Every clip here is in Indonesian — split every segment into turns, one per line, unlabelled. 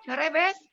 Sore, Bes.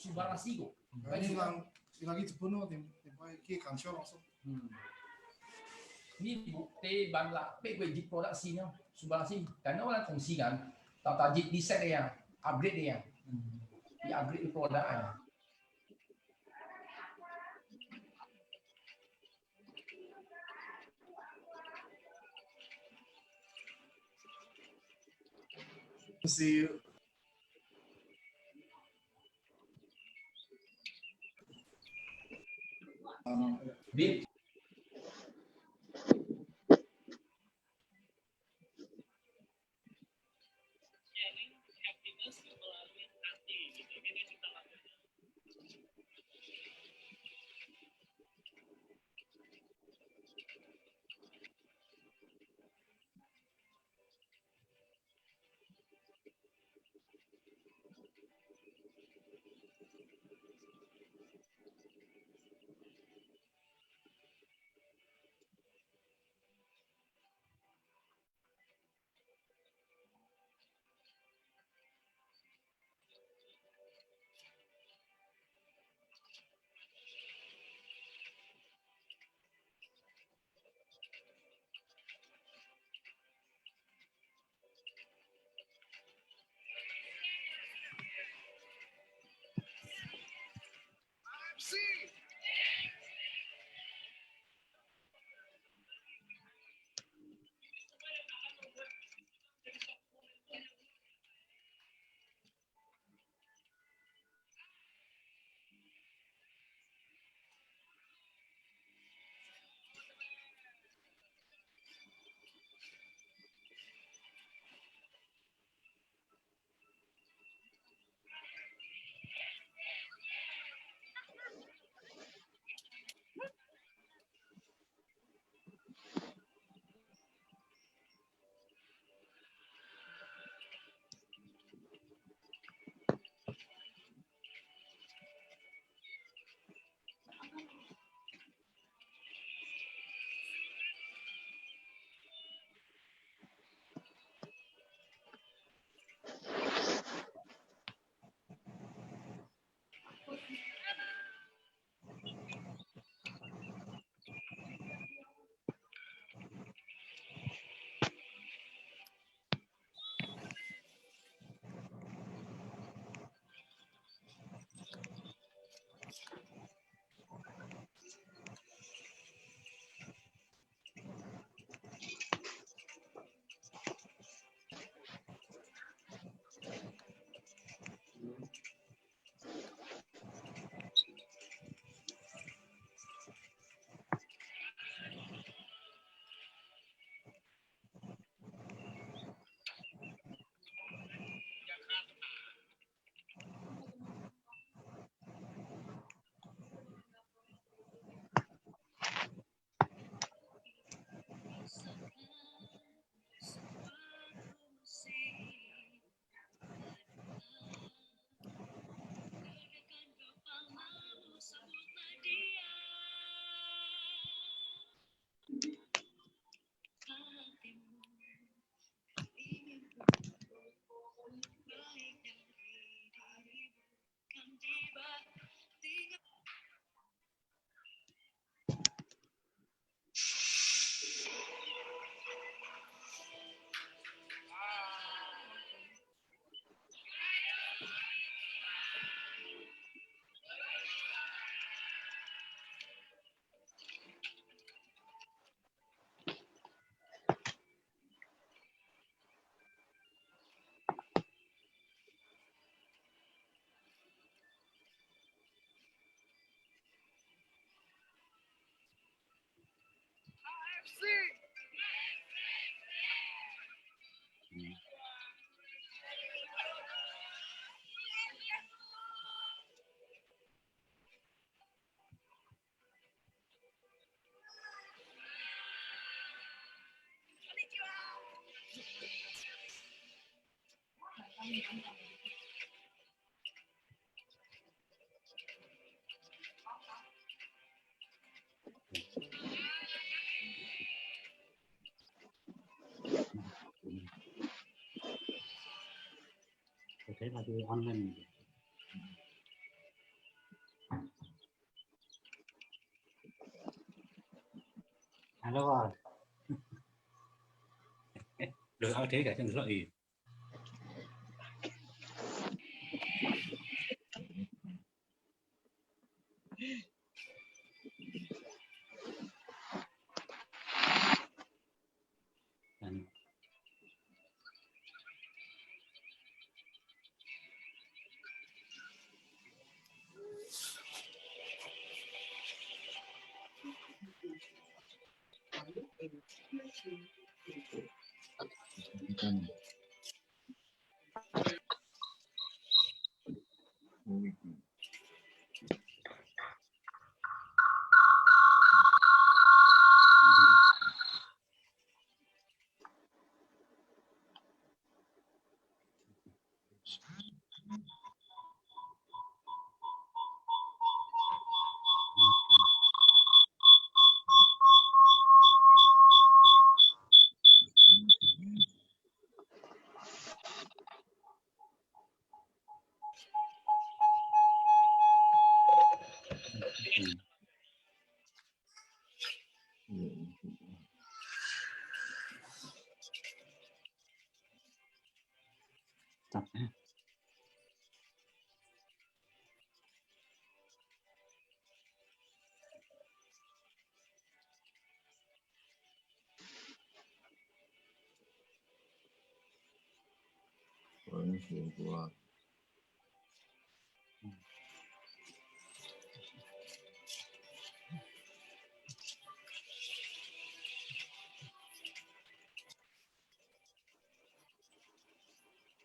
Subarasigo.
lagi sepenuh tempat iki kansion langsung.
Ini bukti banyak gue di produksinya Subarasi karena orang fungsi kan tata desain dia upgrade dia di upgrade di produknya.
Si
Di
Tôi thấy là tôi online. Alo. Được ao thế cả chân lợi. Tập ha.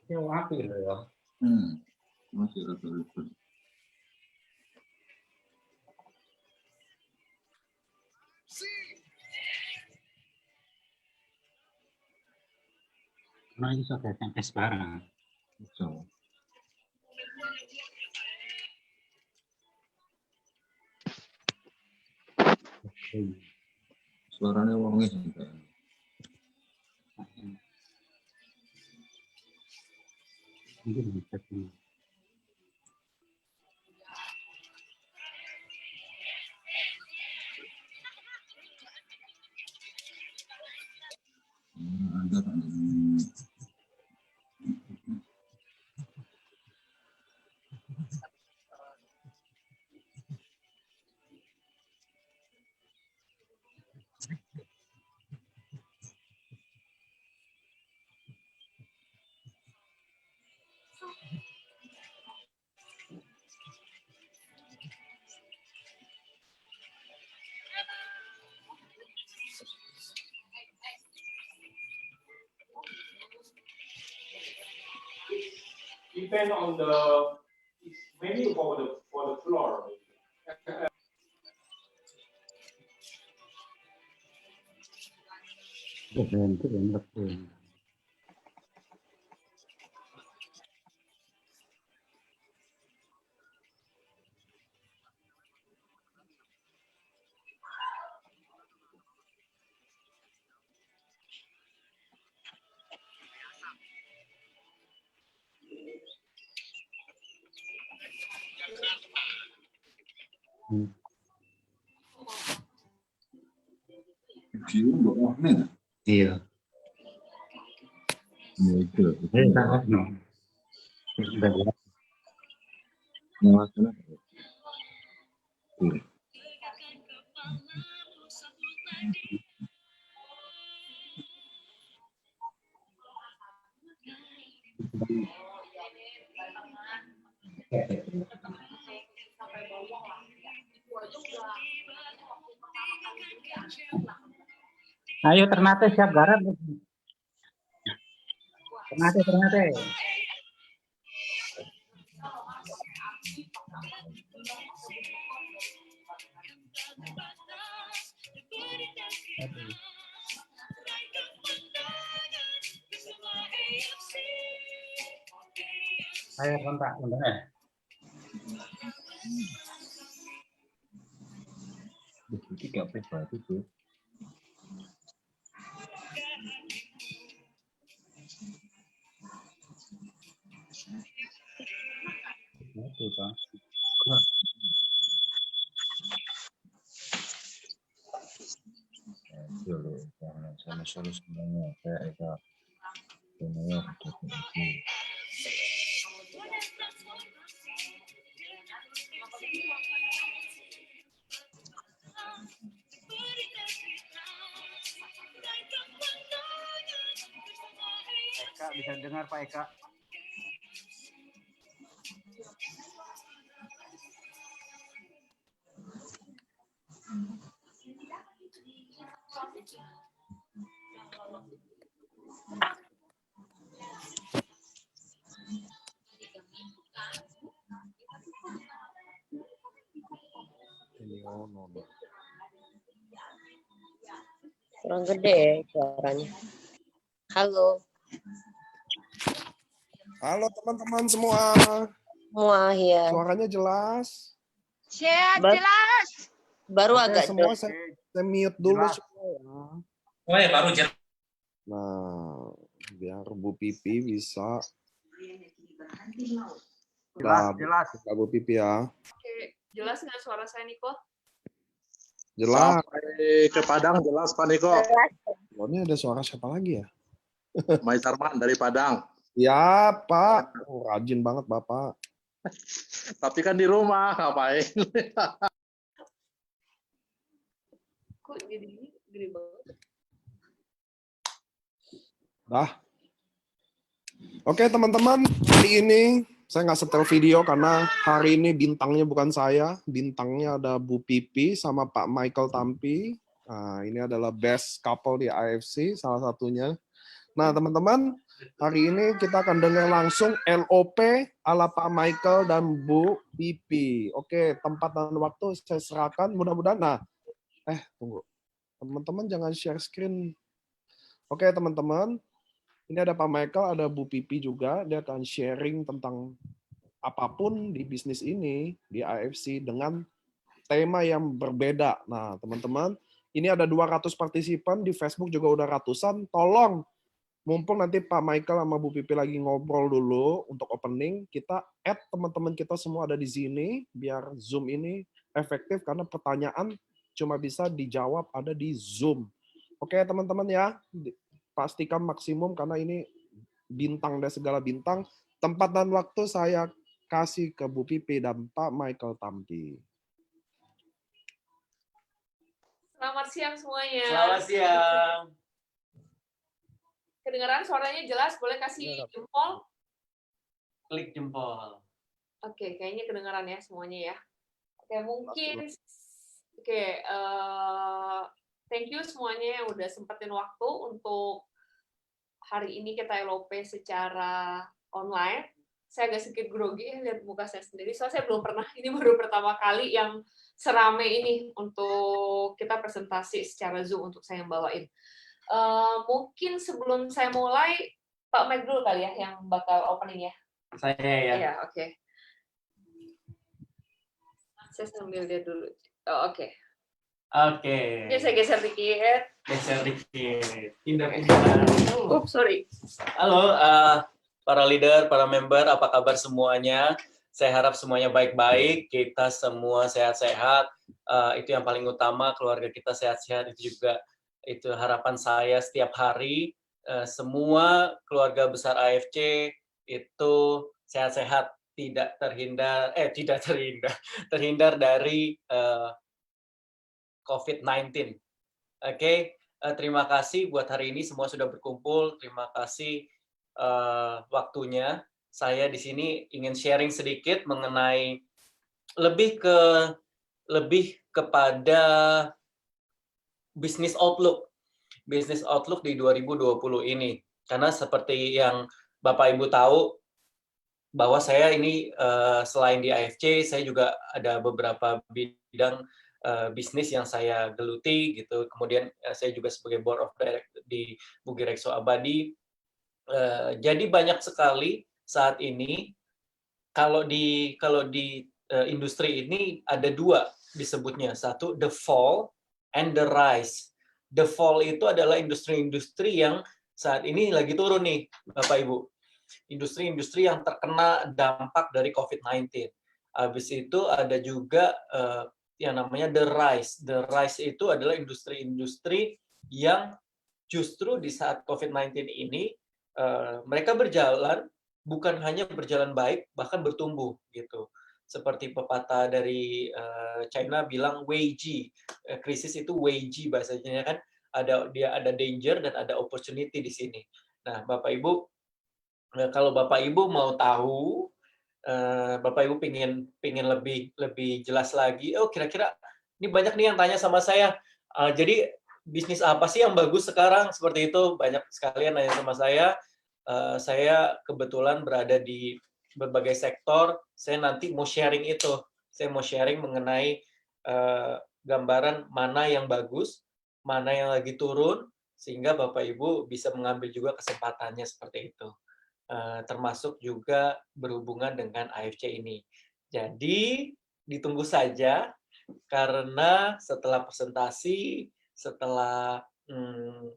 Theo app thì được.
Masih rata-rata.
Nó bisa kayak tempe barang.
So, suaranya wongnya sampai.
Mungkin bisa sih.
Ada tak?
Depend on the menu for the floor.
Keren betul.
View độ này.
Iya.
Ya itu.
Tak no. Sudah ya.
Nah, salah.
Ayo Ternate siap garap. Ternate. Aduh. Ayo kontak, kontak.
Tiga pribadi tuh.
Oke, Pak.
Dulu, sama semuanya kayak itu. Semuanya
Eka bisa dengar Pak Eka?
Kurang gede ya suaranya. Halo
Halo teman-teman semua.
semua ya.
Suaranya jelas.
Jelas. Baru
Oke,
agak
semua
jelas.
saya mute dulu
Jelas.
semua ya.
Oh ya, baru jelas.
Nah, biar Bu Pipi bisa.
Jelas.
Kita Bu Pipi ya.
Oke, jelas nggak suara saya, Niko?
Jelas.
Sampai ke Padang jelas Pak Niko.
Oh, ini ada suara siapa lagi ya?
Mai Sarman dari Padang.
Ya, Pak. Oh, rajin banget Bapak.
Tapi kan di rumah ngapain?
Kok jadi ini gede banget?
Dah. Oke teman-teman, hari ini saya nggak setel video karena hari ini bintangnya bukan saya. Bintangnya ada Bu Pipi sama Pak Michael Tampi. Nah, ini adalah best couple di AFC, salah satunya. Nah teman-teman, hari ini kita akan dengar langsung LOP ala Pak Michael dan Bu Pipi. Oke, tempat dan waktu saya serahkan. Mudah-mudahan, tunggu. Teman-teman jangan share screen. Oke teman-teman, ini ada Pak Michael, ada Bu Pipi juga. Dia akan sharing tentang apapun di bisnis ini, di AFC, dengan tema yang berbeda. Nah, teman-teman, ini ada 200 partisipan, di Facebook juga udah ratusan. Tolong, mumpung nanti Pak Michael sama Bu Pipi lagi ngobrol dulu untuk opening, kita add teman-teman kita semua ada di sini, biar Zoom ini efektif, karena pertanyaan cuma bisa dijawab ada di Zoom. Oke, teman-teman ya. Pastikan maksimum karena ini bintang dan segala bintang. Tempat dan waktu saya kasih ke Bu Pipi dan Pak Michael Tampi.
Selamat siang semuanya.
Selamat siang.
Kedengaran suaranya jelas? Boleh kasih jempol?
Klik jempol.
Oke, kayaknya kedengaran ya semuanya ya. Oke, mungkin. Oke, thank you semuanya yang udah sempetin waktu untuk hari ini kita LOP secara online. Saya agak sedikit grogi lihat muka saya sendiri, soalnya saya belum pernah, ini baru pertama kali yang serame ini untuk kita presentasi secara Zoom untuk saya yang bawain. Mungkin sebelum saya mulai, Pak Mike dulu kali ya yang bakal opening ya.
Saya ya.
Iya, oke. Saya sambil lihat dulu. Oh, oke.
Oke.
Oke, saya geser dikit.
Geser dikit. Pindah-pindah.
Sorry.
Halo, para leader, para member, apa kabar semuanya? Saya harap semuanya baik-baik, kita semua sehat-sehat. Itu yang paling utama, keluarga kita sehat-sehat, itu juga itu harapan saya setiap hari. Semua keluarga besar AFC itu sehat-sehat, terhindar dari COVID-19. Oke, terima kasih buat hari ini semua sudah berkumpul. Terima kasih waktunya. Saya di sini ingin sharing sedikit mengenai lebih kepada business outlook. Business Outlook di 2020 ini. Karena seperti yang Bapak Ibu tahu, bahwa saya ini selain di AFC, saya juga ada beberapa bidang bisnis yang saya geluti gitu. Kemudian saya juga sebagai board of director di Bugirekso Abadi. Jadi banyak sekali saat ini kalau di industri ini ada dua disebutnya. Satu, the fall and the rise. The fall itu adalah industri-industri yang saat ini lagi turun nih, Bapak Ibu. Industri-industri yang terkena dampak dari COVID-19. Habis itu ada juga yang namanya the rise. The rise itu adalah industri-industri yang justru di saat COVID-19 ini mereka berjalan, bukan hanya berjalan baik, bahkan bertumbuh gitu. Seperti pepatah dari China bilang Weiji, krisis itu Weiji bahasanya kan, ada danger dan ada opportunity di sini. Nah, Bapak Ibu, kalau Bapak Ibu mau tahu, Bapak Ibu pingin lebih jelas lagi, oh kira-kira ini banyak nih yang tanya sama saya, jadi bisnis apa sih yang bagus sekarang, seperti itu, banyak sekalian nanya sama saya. Saya kebetulan berada di berbagai sektor, saya nanti mau sharing itu. Saya mau sharing mengenai gambaran mana yang bagus, mana yang lagi turun, sehingga Bapak Ibu bisa mengambil juga kesempatannya seperti itu. Termasuk juga berhubungan dengan AFC ini. Jadi, ditunggu saja, karena setelah presentasi, setelah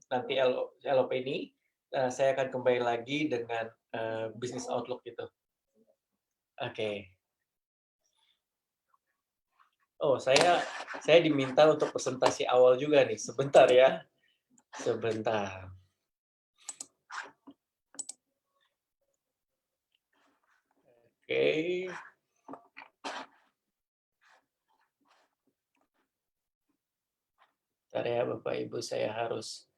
nanti LOP ini, saya akan kembali lagi dengan Business Outlook itu. Oke. Oh, saya diminta untuk presentasi awal juga nih. Sebentar ya. Sebentar. Oke. Bentar ya Bapak Ibu, saya harus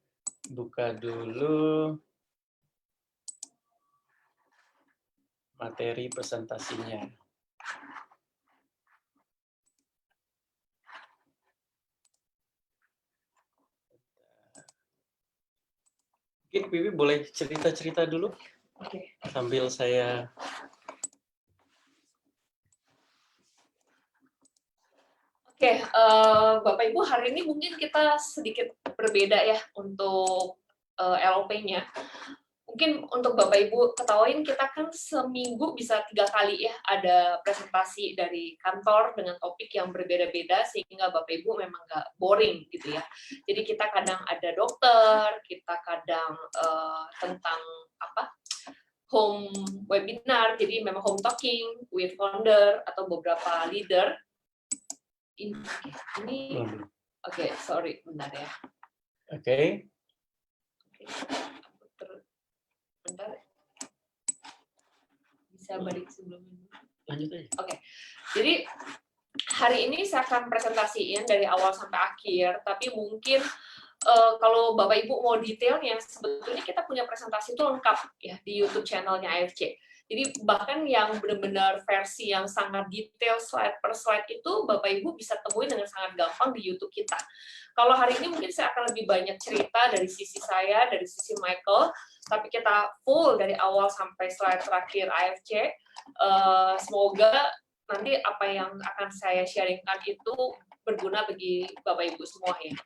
buka dulu materi presentasinya. Mungkin Pipi boleh cerita-cerita dulu?
Oke.
Sambil saya...
Oke, Bapak Ibu, hari ini mungkin kita sedikit berbeda ya untuk LOP-nya. Mungkin untuk Bapak Ibu ketahuin, kita kan seminggu bisa 3 kali ya ada presentasi dari kantor dengan topik yang berbeda-beda, sehingga Bapak Ibu memang nggak boring gitu ya. Jadi kita kadang ada dokter, kita kadang tentang home webinar, jadi memang home talking with founder atau beberapa leader. Ini oke, sorry, bentar ya.
Oke.
Bentar. Bisa balik sebelumnya.
Lanjut aja.
Oke. Jadi hari ini saya akan presentasiin dari awal sampai akhir, tapi mungkin kalau Bapak Ibu mau detailnya, sebetulnya kita punya presentasi itu lengkap ya di YouTube channelnya AFC. Jadi bahkan yang benar-benar versi yang sangat detail slide per slide itu Bapak Ibu bisa temuin dengan sangat gampang di YouTube kita. Kalau hari ini mungkin saya akan lebih banyak cerita dari sisi saya, dari sisi Michael, tapi kita full dari awal sampai slide terakhir AFC. Semoga nanti apa yang akan saya sharingkan itu berguna bagi Bapak Ibu semua ya.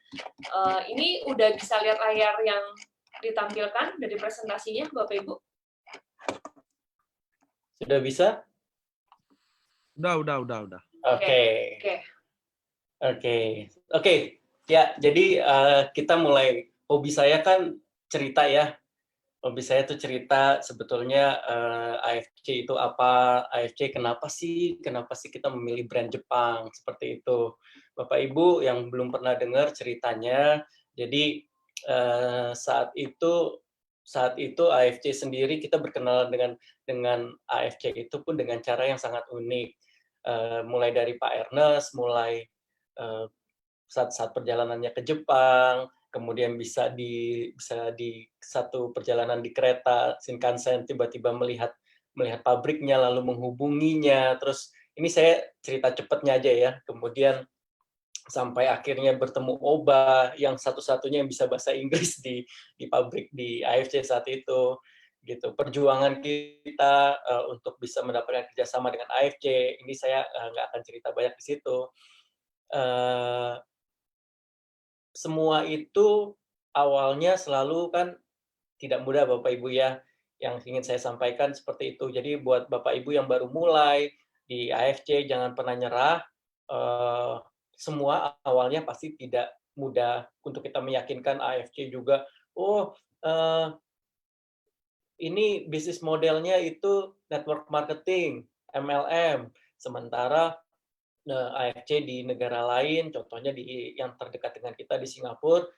Ini udah bisa lihat layar yang ditampilkan dari presentasinya Bapak Ibu?
Sudah bisa?
Udah.
Oke. Ya, jadi kita mulai. Hobi saya kan cerita ya. Hobi saya tuh cerita sebetulnya AFC itu apa, AFC kenapa sih kita memilih brand Jepang seperti itu. Bapak Ibu yang belum pernah dengar ceritanya, jadi saat itu AFC sendiri kita berkenalan dengan AFC itu pun dengan cara yang sangat unik. Mulai dari Pak Ernest, saat perjalanannya ke Jepang, kemudian bisa di satu perjalanan di kereta Shinkansen tiba-tiba melihat pabriknya lalu menghubunginya. Terus ini saya cerita cepatnya aja ya. Kemudian sampai akhirnya bertemu Oba yang satu-satunya yang bisa bahasa Inggris di pabrik di AFC saat itu gitu. Perjuangan kita untuk bisa mendapatkan kerjasama dengan AFC ini saya nggak akan cerita banyak di situ. Semua itu awalnya selalu kan tidak mudah Bapak Ibu ya, yang ingin saya sampaikan seperti itu. Jadi buat Bapak Ibu yang baru mulai di AFC jangan pernah nyerah. Semua awalnya pasti tidak mudah untuk kita meyakinkan AFC juga. Oh, ini bisnis modelnya itu network marketing, MLM. Sementara AFC di negara lain, contohnya di yang terdekat dengan kita di Singapura,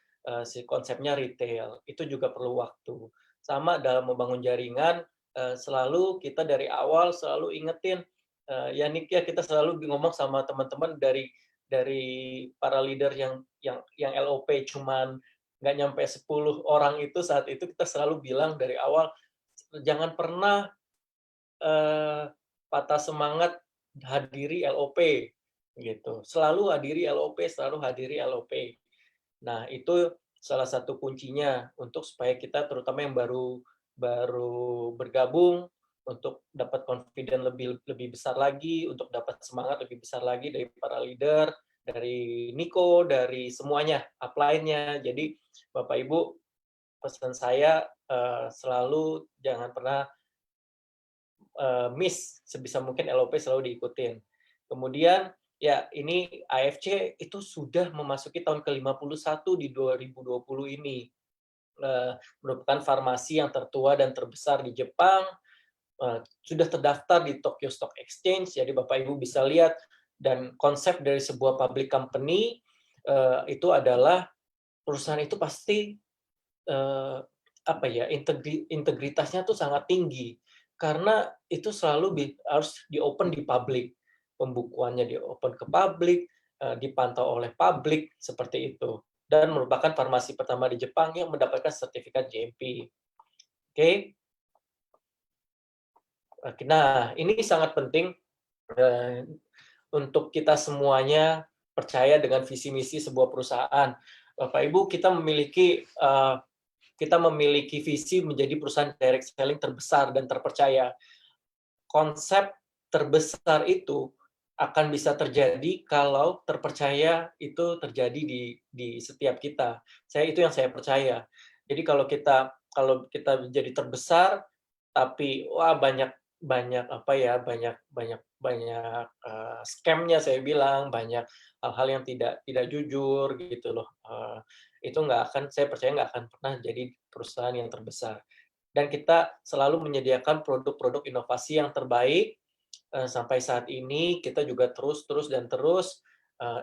si konsepnya retail. Itu juga perlu waktu. Sama dalam membangun jaringan, selalu kita dari awal selalu ingetin, ya Nick ya kita selalu ngomong sama teman-teman dari para leader yang LOP cuman nggak nyampe 10 orang itu saat itu kita selalu bilang dari awal jangan pernah patah semangat hadiri LOP gitu. Selalu hadiri LOP, selalu hadiri LOP. Nah, itu salah satu kuncinya untuk supaya kita terutama yang baru bergabung untuk dapat confidence lebih besar lagi, untuk dapat semangat lebih besar lagi dari para leader, dari Nico, dari semuanya, upline-nya. Jadi Bapak Ibu, pesan saya selalu jangan pernah miss, sebisa mungkin LOP selalu diikutin. Kemudian ya ini AFC itu sudah memasuki tahun ke-51 di 2020 ini. Merupakan farmasi yang tertua dan terbesar di Jepang, sudah terdaftar di Tokyo Stock Exchange, jadi Bapak Ibu bisa lihat, dan konsep dari sebuah public company itu adalah perusahaan itu pasti integritasnya tuh sangat tinggi, karena itu selalu harus di-open di publik, pembukuannya di-open ke publik, dipantau oleh publik, seperti itu. Dan merupakan farmasi pertama di Jepang yang mendapatkan sertifikat GMP. Oke. Nah, ini sangat penting untuk kita semuanya percaya dengan visi misi sebuah perusahaan. Bapak Ibu, kita memiliki visi menjadi perusahaan direct selling terbesar dan terpercaya. Konsep terbesar itu akan bisa terjadi kalau terpercaya itu terjadi di setiap kita. Itu yang saya percaya. Jadi kalau kita menjadi terbesar, tapi banyak scam-nya saya bilang, banyak hal-hal yang tidak jujur gitu loh. Itu saya percaya nggak akan pernah jadi perusahaan yang terbesar. Dan kita selalu menyediakan produk-produk inovasi yang terbaik. Sampai saat ini kita juga terus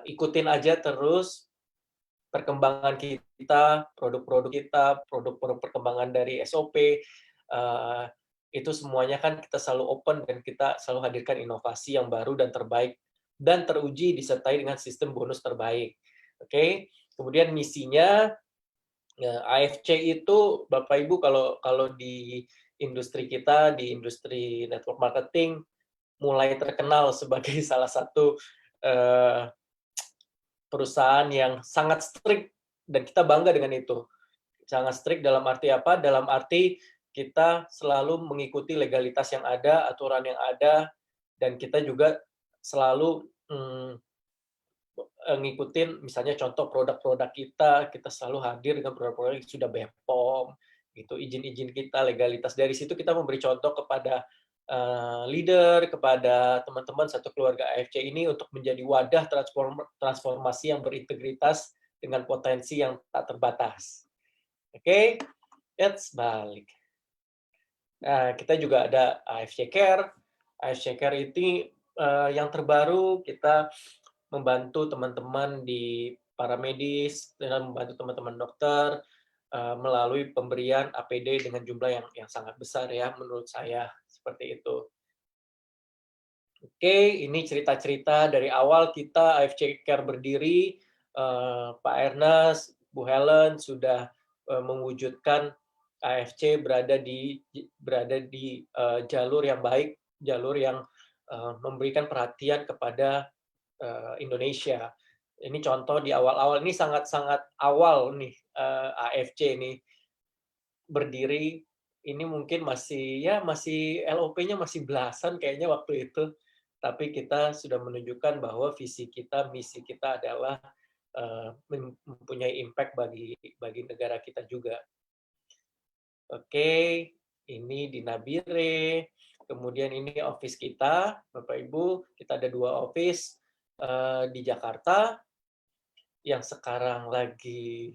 ikutin aja terus perkembangan kita, produk-produk kita, produk perkembangan dari SOP, itu semuanya kan kita selalu open dan kita selalu hadirkan inovasi yang baru dan terbaik dan teruji disertai dengan sistem bonus terbaik. Oke. Kemudian misinya AFC itu Bapak Ibu kalau di industri kita, di industri network marketing, mulai terkenal sebagai salah satu perusahaan yang sangat strict, dan kita bangga dengan itu. Sangat strict dalam arti apa? Dalam arti kita selalu mengikuti legalitas yang ada, aturan yang ada, dan kita juga selalu ngikutin misalnya contoh produk-produk kita selalu hadir dengan produk-produk yang sudah BPOM, gitu, izin-izin kita, legalitas. Dari situ kita memberi contoh kepada leader, kepada teman-teman satu keluarga AFC ini untuk menjadi wadah transformasi yang berintegritas dengan potensi yang tak terbatas. Oke, let's balik. Nah, kita juga ada AFC Care. AFC Care ini yang terbaru, kita membantu teman-teman di paramedis dan membantu teman-teman dokter melalui pemberian APD dengan jumlah yang sangat besar ya menurut saya, seperti itu. Oke, ini cerita-cerita dari awal kita AFC Care berdiri, Pak Ernest, Bu Helen sudah mewujudkan AFC berada di jalur yang baik, jalur yang memberikan perhatian kepada Indonesia. Ini contoh di awal-awal, ini sangat-sangat awal nih AFC ini berdiri. Ini mungkin masih LOP-nya masih belasan kayaknya waktu itu. Tapi kita sudah menunjukkan bahwa visi kita, misi kita adalah mempunyai impact bagi negara kita juga. Oke, ini di Nabire. Kemudian ini office kita, Bapak Ibu. Kita ada 2 office di Jakarta. Yang sekarang lagi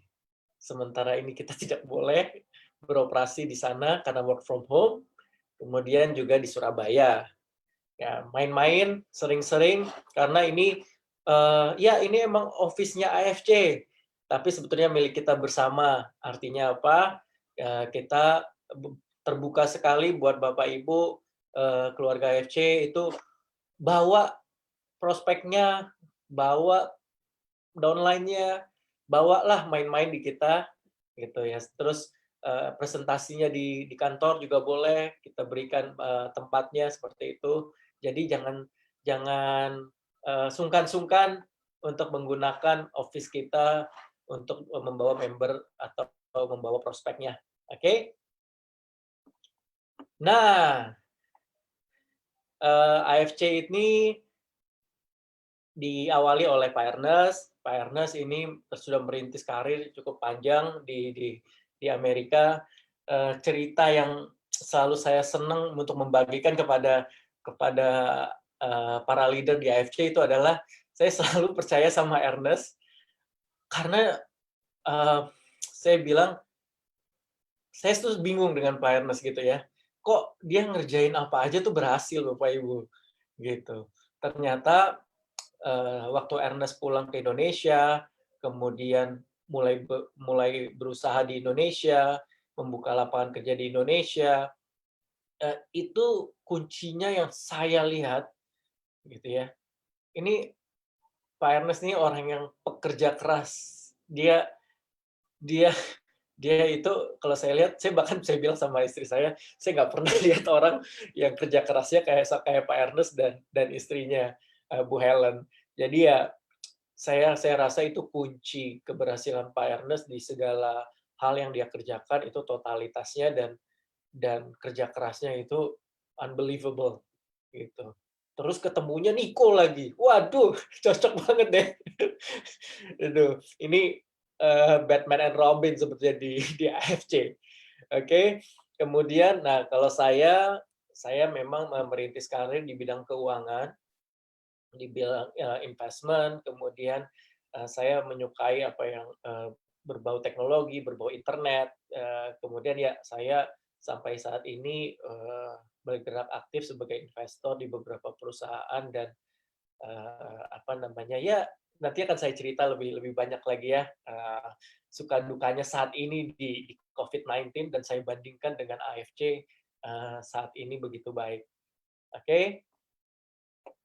sementara ini kita tidak boleh beroperasi di sana karena work from home. Kemudian juga di Surabaya. Ya, main-main sering-sering karena ini ini emang office-nya AFC, tapi sebetulnya milik kita bersama. Artinya apa? Kita terbuka sekali buat Bapak Ibu keluarga AFC itu bawa prospeknya, bawa downline-nya, bawalah main-main di kita gitu ya. Terus presentasinya di kantor juga boleh, kita berikan tempatnya seperti itu. Jadi jangan sungkan-sungkan untuk menggunakan office kita untuk membawa member atau membawa prospeknya. Oke? Nah, AFC ini diawali oleh Pak Ernest. Pak Ernest ini sudah merintis karir cukup panjang di Amerika. Cerita yang selalu saya senang untuk membagikan kepada para leader di AFC itu adalah saya selalu percaya sama Ernest karena saya bilang saya tuh bingung dengan Pak Ernest gitu ya. Kok dia ngerjain apa aja tuh berhasil Bapak Ibu gitu. Ternyata waktu Ernest pulang ke Indonesia, kemudian mulai berusaha di Indonesia, membuka lapangan kerja di Indonesia, itu kuncinya yang saya lihat gitu ya. Ini Pak Ernest ini orang yang pekerja keras. Dia itu kalau saya lihat, saya bilang sama istri saya nggak pernah lihat orang yang kerja kerasnya kayak Pak Ernest dan istrinya Bu Helen. Jadi ya saya rasa itu kunci keberhasilan Pak Ernest di segala hal yang dia kerjakan itu totalitasnya dan kerja kerasnya itu unbelievable gitu. Terus ketemunya Nico lagi. Waduh, cocok banget deh. Aduh, ini Batman and Robin sebetulnya di AFC. Oke. Kemudian kalau saya memang merintis karir di bidang keuangan, di bidang investment, kemudian saya menyukai apa yang berbau teknologi, berbau internet, kemudian ya saya sampai saat ini bergerak aktif sebagai investor di beberapa perusahaan dan nanti akan saya cerita lebih banyak lagi ya suka dukanya saat ini di COVID-19 dan saya bandingkan dengan AFC saat ini begitu baik. Oke.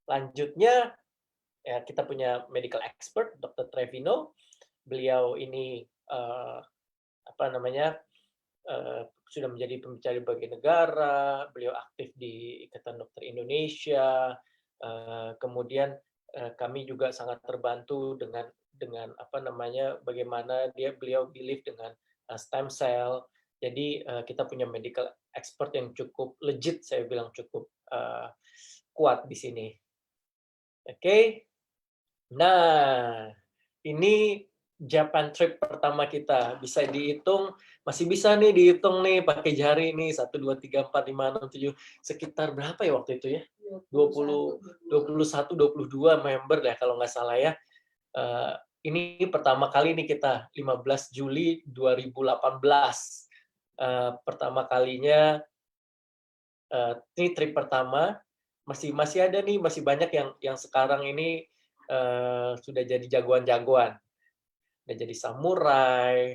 Lanjutnya ya kita punya medical expert Dr. Trevino. Beliau ini sudah menjadi pembicara di berbagai negara, beliau aktif di Ikatan Dokter Indonesia, kemudian kami juga sangat terbantu dengan bagaimana beliau believe dengan stem cell. Jadi kita punya medical expert yang cukup legit, saya bilang cukup kuat di sini. Oke. Nah, ini Japan trip pertama kita. Bisa dihitung, masih bisa nih dihitung nih pakai jari nih 1 2 3 4 5 6 7 sekitar berapa ya waktu itu ya? 21 22 member deh kalau nggak salah ya. Ini pertama kali nih kita 15 Juli 2018. Pertama kalinya ini trip pertama. Masih ada nih, masih banyak yang sekarang ini sudah jadi jagoan-jagoan. Udah jadi samurai,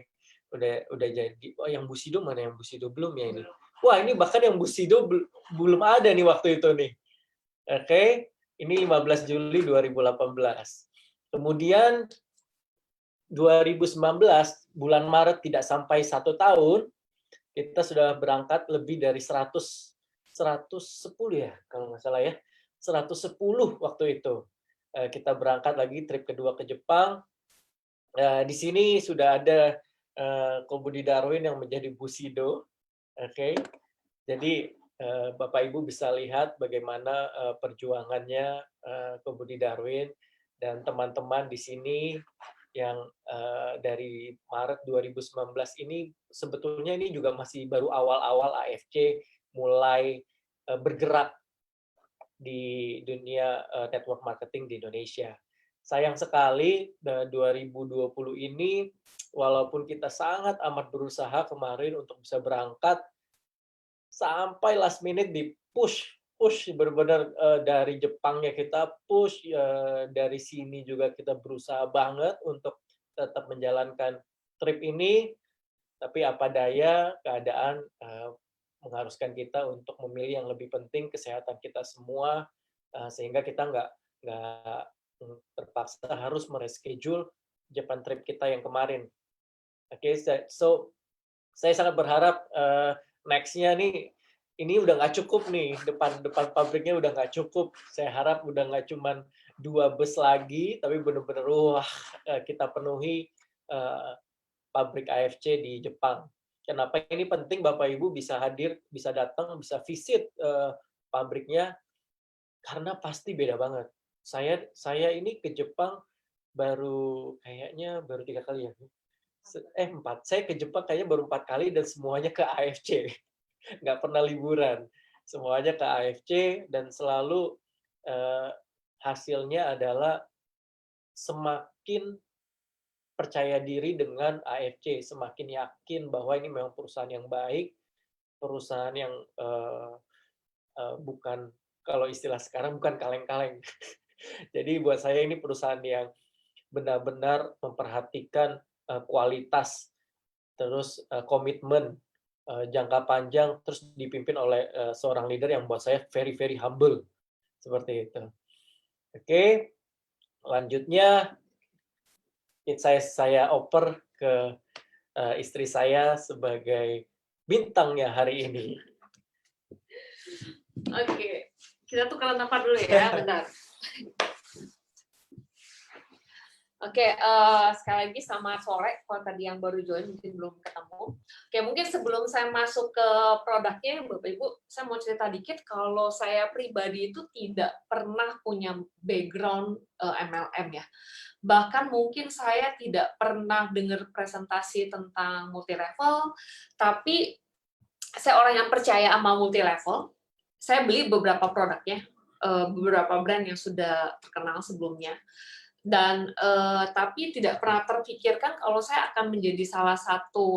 udah jadi yang Bushido mana, yang Bushido belum ya ini. Wah, ini bahkan yang Bushido belum ada nih waktu itu nih. Oke, ini 15 Juli 2018. Kemudian 2019 bulan Maret tidak sampai 1 tahun kita sudah berangkat lebih dari 110 ya kalau nggak salah ya, 110 waktu itu. kita berangkat lagi trip kedua ke Jepang. Di sini sudah ada Ko Budi Darwin yang menjadi Bushido. Oke. Jadi Bapak Ibu bisa lihat bagaimana perjuangannya Ko Budi Darwin dan teman-teman di sini yang dari Maret 2019 ini sebetulnya ini juga masih baru awal-awal AFC mulai bergerak di dunia network marketing di Indonesia. Sayang sekali 2020 ini walaupun kita sangat amat berusaha kemarin untuk bisa berangkat sampai last minute di push benar-benar dari Jepangnya kita push, dari sini juga kita berusaha banget untuk tetap menjalankan trip ini, tapi apa daya keadaan mengharuskan kita untuk memilih yang lebih penting kesehatan kita semua, sehingga kita nggak terpaksa harus mereschedule Japan trip kita yang kemarin. Oke, so saya sangat berharap next-nya nih ini udah nggak cukup nih, depan pabriknya udah nggak cukup. Saya harap udah nggak cuman 2 bus lagi, tapi benar-benar kita penuhi pabrik AFC di Jepang. Kenapa ini penting Bapak Ibu bisa hadir, bisa datang, bisa visit pabriknya, karena pasti beda banget. Saya ini ke Jepang kayaknya baru 3 kali ya. 4. Saya ke Jepang kayaknya baru 4 kali dan semuanya ke AFC. Nggak pernah liburan. Semuanya ke AFC dan selalu hasilnya adalah semakin percaya diri dengan AFC, semakin yakin bahwa ini memang perusahaan yang baik, perusahaan yang bukan, kalau istilah sekarang bukan kaleng-kaleng. Jadi buat saya ini perusahaan yang benar-benar memperhatikan kualitas, terus komitmen jangka panjang, terus dipimpin oleh seorang leader yang buat saya very very humble, seperti itu. Oke, lanjutnya saya oper ke istri saya sebagai bintangnya hari ini.
Oke, kita tukeran tempat dulu ya, bentar. Oke, sekali lagi selamat sore. Kalau tadi yang baru join mungkin belum ketemu. Oke, mungkin sebelum saya masuk ke produknya, Bapak Ibu, saya mau cerita dikit kalau saya pribadi itu tidak pernah punya background MLM ya. Bahkan mungkin saya tidak pernah dengar presentasi tentang multi level, tapi saya orang yang percaya sama multi level. Saya beli beberapa produknya, beberapa brand yang sudah terkenal sebelumnya. Dan tapi tidak pernah terpikirkan kalau saya akan menjadi salah satu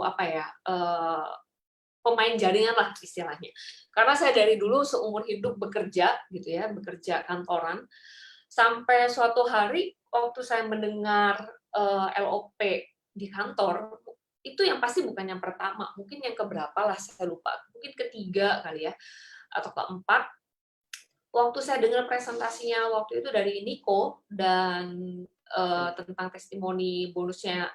pemain jaringan lah istilahnya. Karena saya dari dulu seumur hidup bekerja gitu ya, bekerja kantoran, sampai suatu hari waktu saya mendengar LOP di kantor, itu yang pasti bukan yang pertama, mungkin yang keberapa lah saya lupa, mungkin ketiga kali ya, atau keempat. Waktu saya dengar presentasinya waktu itu dari Niko dan tentang testimoni bonusnya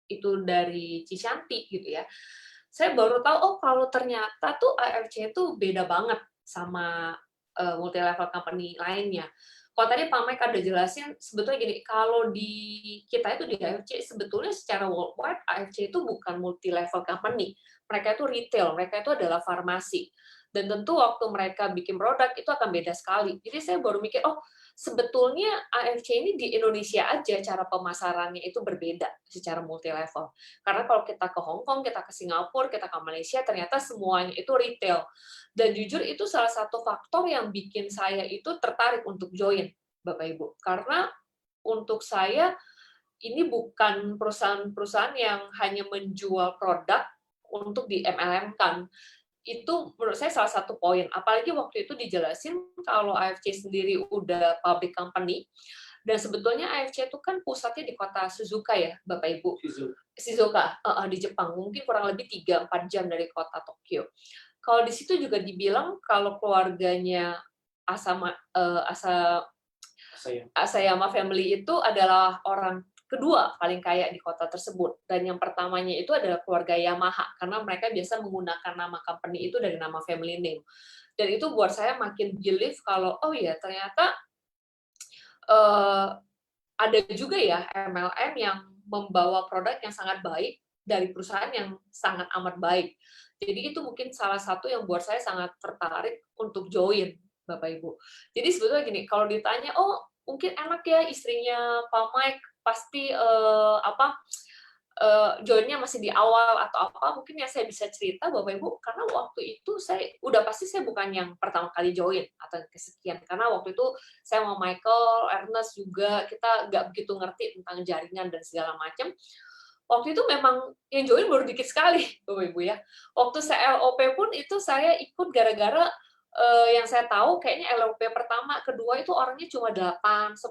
itu dari Cishanti gitu ya, saya baru tahu oh kalau ternyata tuh AFC itu beda banget sama multi level company lainnya. Kalau tadi Pak Mike ada jelasin sebetulnya gini, kalau di kita itu di AFC sebetulnya secara worldwide AFC itu bukan multi level company, mereka itu retail, mereka itu adalah farmasi. Dan tentu waktu mereka bikin produk itu akan beda sekali. Jadi saya baru mikir, oh sebetulnya AFC ini di Indonesia aja cara pemasarannya itu berbeda secara multi level. Karena kalau kita ke Hong Kong, kita ke Singapura, kita ke Malaysia, ternyata semuanya itu retail. Dan jujur itu salah satu faktor yang bikin saya itu tertarik untuk join, Bapak Ibu. Karena untuk saya ini bukan perusahaan-perusahaan yang hanya menjual produk untuk di MLM-kan. Itu menurut saya salah satu poin. Apalagi waktu itu dijelasin kalau AFC sendiri udah public company, dan sebetulnya AFC itu kan pusatnya di kota Suzuka ya, Bapak Ibu. Shizuoka, di Jepang. Mungkin kurang lebih 3-4 jam dari kota Tokyo. Kalau di situ juga dibilang kalau keluarganya Asayama family itu adalah orang kedua paling kaya di kota tersebut, dan yang pertamanya itu adalah keluarga Yamaha karena mereka biasa menggunakan nama company itu dari nama family name. Dan itu buat saya makin believe kalau oh ya ternyata ada juga ya MLM yang membawa produk yang sangat baik dari perusahaan yang sangat amat baik. Jadi itu mungkin salah satu yang buat saya sangat tertarik untuk join, Bapak Ibu. Jadi sebetulnya gini, kalau ditanya, oh mungkin enak ya istrinya Pak Mike, pasti joinnya masih di awal atau apa, mungkin yang saya bisa cerita Bapak Ibu, karena waktu itu saya bukan yang pertama kali join atau kesekian, karena waktu itu saya sama Michael, Ernest juga, kita nggak begitu ngerti tentang jaringan dan segala macam. Waktu itu memang yang join baru dikit sekali, Bapak Ibu ya. Waktu saya LOP pun itu saya ikut gara-gara yang saya tahu kayaknya LOP pertama, kedua itu orangnya cuma 8, 10.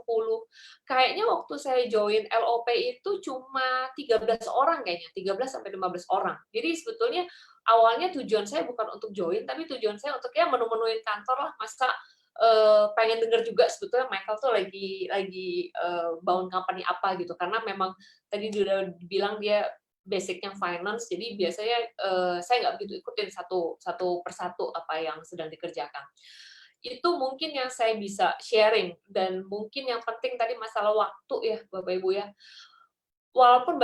Kayaknya waktu saya join LOP itu cuma 13 orang kayaknya, 13 sampai 15 orang. Jadi sebetulnya awalnya tujuan saya bukan untuk join, tapi tujuan saya untuk ya menu-menuin kantor lah, masa pengen denger juga sebetulnya Michael tuh lagi bangun company apa gitu, karena memang tadi sudah dibilang dia basicnya finance, jadi biasanya saya nggak begitu ikutin satu persatu apa yang sedang dikerjakan. Itu mungkin yang saya bisa sharing, dan mungkin yang penting tadi masalah waktu ya Bapak Ibu ya. Walaupun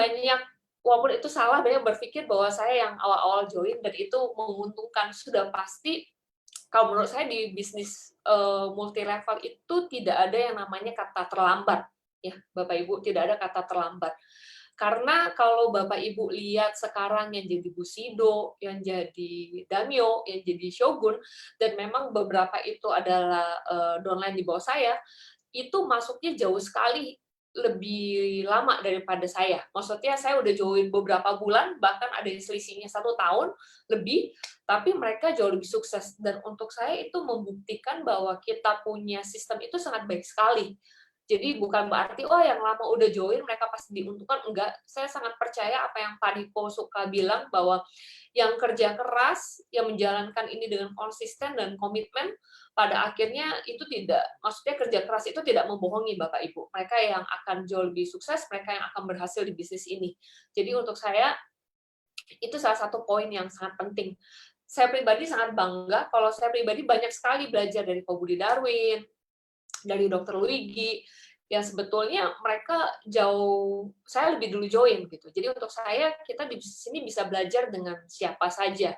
itu salah, banyak berpikir bahwa saya yang awal-awal join dan itu menguntungkan, sudah pasti kalau menurut saya di bisnis multi level itu tidak ada yang namanya kata terlambat ya Bapak Ibu, tidak ada kata terlambat. Karena kalau Bapak Ibu lihat sekarang yang jadi Bushido, yang jadi Daimyo, yang jadi Shogun, dan memang beberapa itu adalah downline di bawah saya, itu masuknya jauh sekali lebih lama daripada saya. Maksudnya saya udah join beberapa bulan, bahkan ada yang selisihnya 1 tahun lebih, tapi mereka jauh lebih sukses. Dan untuk saya itu membuktikan bahwa kita punya sistem itu sangat baik sekali. Jadi bukan berarti, oh yang lama udah join, mereka pasti diuntungkan. Enggak, saya sangat percaya apa yang Pak Diko suka bilang, bahwa yang kerja keras, yang menjalankan ini dengan konsisten dan komitmen, pada akhirnya itu tidak, maksudnya kerja keras itu tidak membohongi Bapak Ibu. Mereka yang akan jauh lebih sukses, mereka yang akan berhasil di bisnis ini. Jadi untuk saya, itu salah satu poin yang sangat penting. Saya pribadi sangat bangga, kalau saya pribadi banyak sekali belajar dari Pak Budi Darwin, dari Dr. Luigi, yang sebetulnya mereka saya lebih dulu join gitu. Jadi untuk saya, kita di sini bisa belajar dengan siapa saja.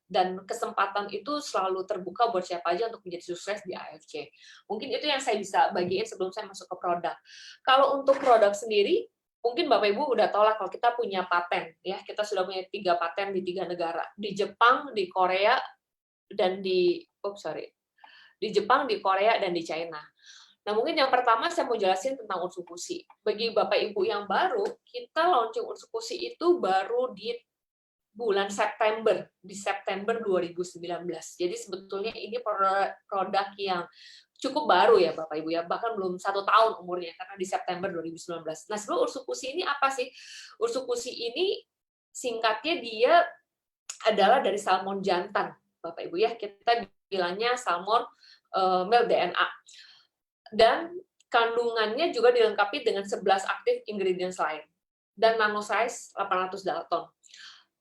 Dan kesempatan itu selalu terbuka buat siapa aja untuk menjadi sukses di AFC. Mungkin itu yang saya bisa bagiin sebelum saya masuk ke produk. Kalau untuk produk sendiri, mungkin Bapak Ibu udah tahu lah kalau kita punya paten. Ya, kita sudah punya 3 paten di 3 negara. Di Jepang, di Korea, dan di Jepang, di Korea, dan di China. Nah, mungkin yang pertama saya mau jelasin tentang Utsukushi. Bagi Bapak Ibu yang baru, kita launching Utsukushi itu baru di bulan September, di September 2019. Jadi sebetulnya ini produk yang cukup baru ya Bapak Ibu ya, bahkan belum 1 tahun umurnya, karena di September 2019. Nah, sebelum Utsukushi ini apa sih? Utsukushi ini singkatnya dia adalah dari salmon jantan, Bapak Ibu ya, kita bilangnya salmon male DNA. Dan kandungannya juga dilengkapi dengan 11 aktif ingredients lain. Dan nano size 800 Dalton.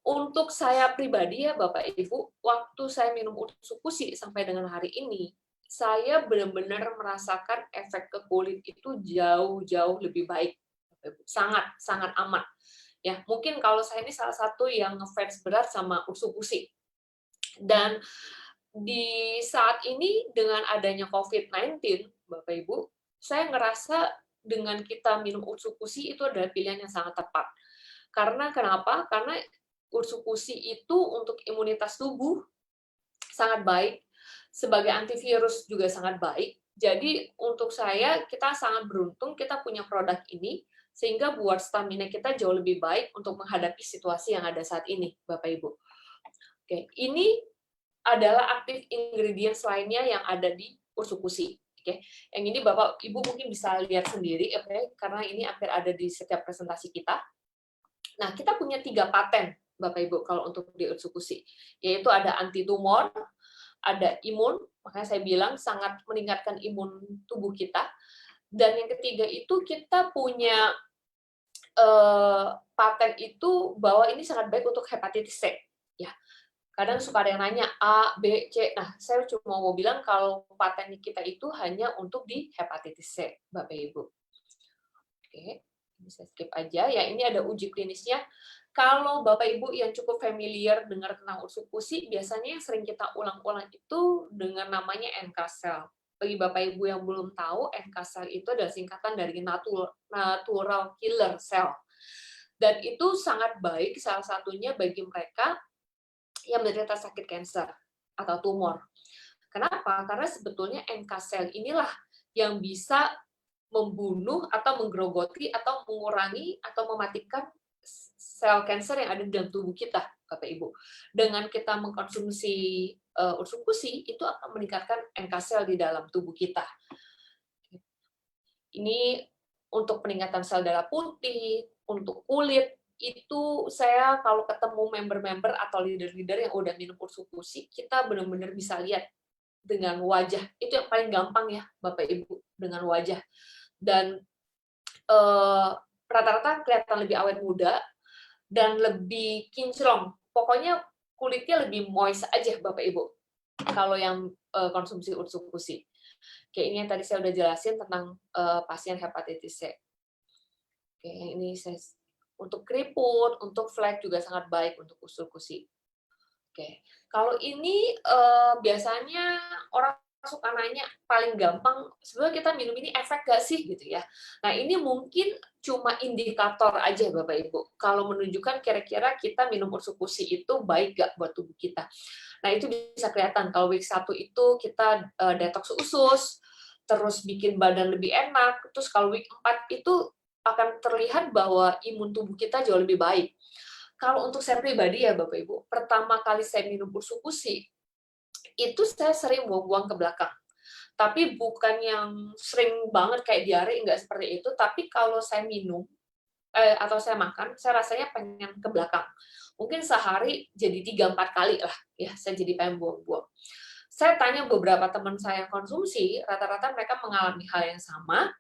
Untuk saya pribadi ya Bapak Ibu, waktu saya minum Utsukushi sampai dengan hari ini, saya benar-benar merasakan efek ke kulit itu jauh-jauh lebih baik. Sangat aman. Ya, mungkin kalau saya ini salah satu yang ngefans berat sama Utsukushi. Dan di saat ini dengan adanya COVID-19, Bapak Ibu, saya ngerasa dengan kita minum Utsukushi itu adalah pilihan yang sangat tepat. Karena kenapa? Karena Utsukushi itu untuk imunitas tubuh sangat baik, sebagai antivirus juga sangat baik. Jadi untuk saya, kita sangat beruntung kita punya produk ini, sehingga buat stamina kita jauh lebih baik untuk menghadapi situasi yang ada saat ini, Bapak Ibu. Oke, ini adalah aktif ingredients lainnya yang ada di Utsukushi. Oke, yang ini Bapak Ibu mungkin bisa lihat sendiri, oke, karena ini hampir ada di setiap presentasi kita. Nah, kita punya 3 paten, Bapak Ibu, kalau untuk di Utsukushi, yaitu ada anti tumor, ada imun, makanya saya bilang sangat meningkatkan imun tubuh kita, dan yang ketiga itu kita punya paten itu bahwa ini sangat baik untuk hepatitis C, ya. Kadang suka ada yang nanya A, B, C. Nah, saya cuma mau bilang kalau paten kita itu hanya untuk di hepatitis C, Bapak Ibu. Oke, ini saya skip aja. Ya, ini ada uji klinisnya. Kalau Bapak Ibu yang cukup familiar dengar tentang ursukusi, biasanya yang sering kita ulang-ulang itu dengan namanya NK cell. Bagi Bapak Ibu yang belum tahu, NK cell itu adalah singkatan dari natural killer cell. Dan itu sangat baik salah satunya bagi mereka yang menderita sakit kanker atau tumor. Kenapa? Karena sebetulnya NK cell inilah yang bisa membunuh atau menggerogoti atau mengurangi atau mematikan sel kanker yang ada di dalam tubuh kita, Bapak Ibu. Dengan kita mengkonsumsi ursukusi, itu akan meningkatkan NK cell di dalam tubuh kita. Ini untuk peningkatan sel darah putih, untuk kulit, itu saya kalau ketemu member-member atau leader-leader yang udah minum ursukusi, kita benar-benar bisa lihat dengan wajah. Itu yang paling gampang ya, Bapak Ibu, dengan wajah. Dan rata-rata kelihatan lebih awet muda dan lebih kinclong. Pokoknya kulitnya lebih moist aja, Bapak Ibu, kalau yang konsumsi ursukusi. Kayak ini yang tadi saya udah jelasin tentang pasien hepatitis C. Oke, ini saya untuk keriput, untuk flek juga sangat baik untuk ursukusi. Oke, kalau ini biasanya orang suka nanya paling gampang, sebenarnya kita minum ini efek gak sih gitu ya. Nah ini mungkin cuma indikator aja Bapak Ibu, kalau menunjukkan kira-kira kita minum ursukusi itu baik gak buat tubuh kita. Nah itu bisa kelihatan kalau week 1 itu kita detox usus, terus bikin badan lebih enak, terus kalau week 4 itu akan terlihat bahwa imun tubuh kita jauh lebih baik. Kalau untuk saya pribadi ya Bapak Ibu, pertama kali saya minum ursukusi, itu saya sering buang-buang ke belakang. Tapi bukan yang sering banget kayak diare, enggak seperti itu, tapi kalau saya minum, atau saya makan, saya rasanya pengen ke belakang. Mungkin sehari jadi 3-4 kali lah, ya saya jadi pengen buang-buang. Saya tanya beberapa teman saya yang konsumsi, rata-rata mereka mengalami hal yang sama.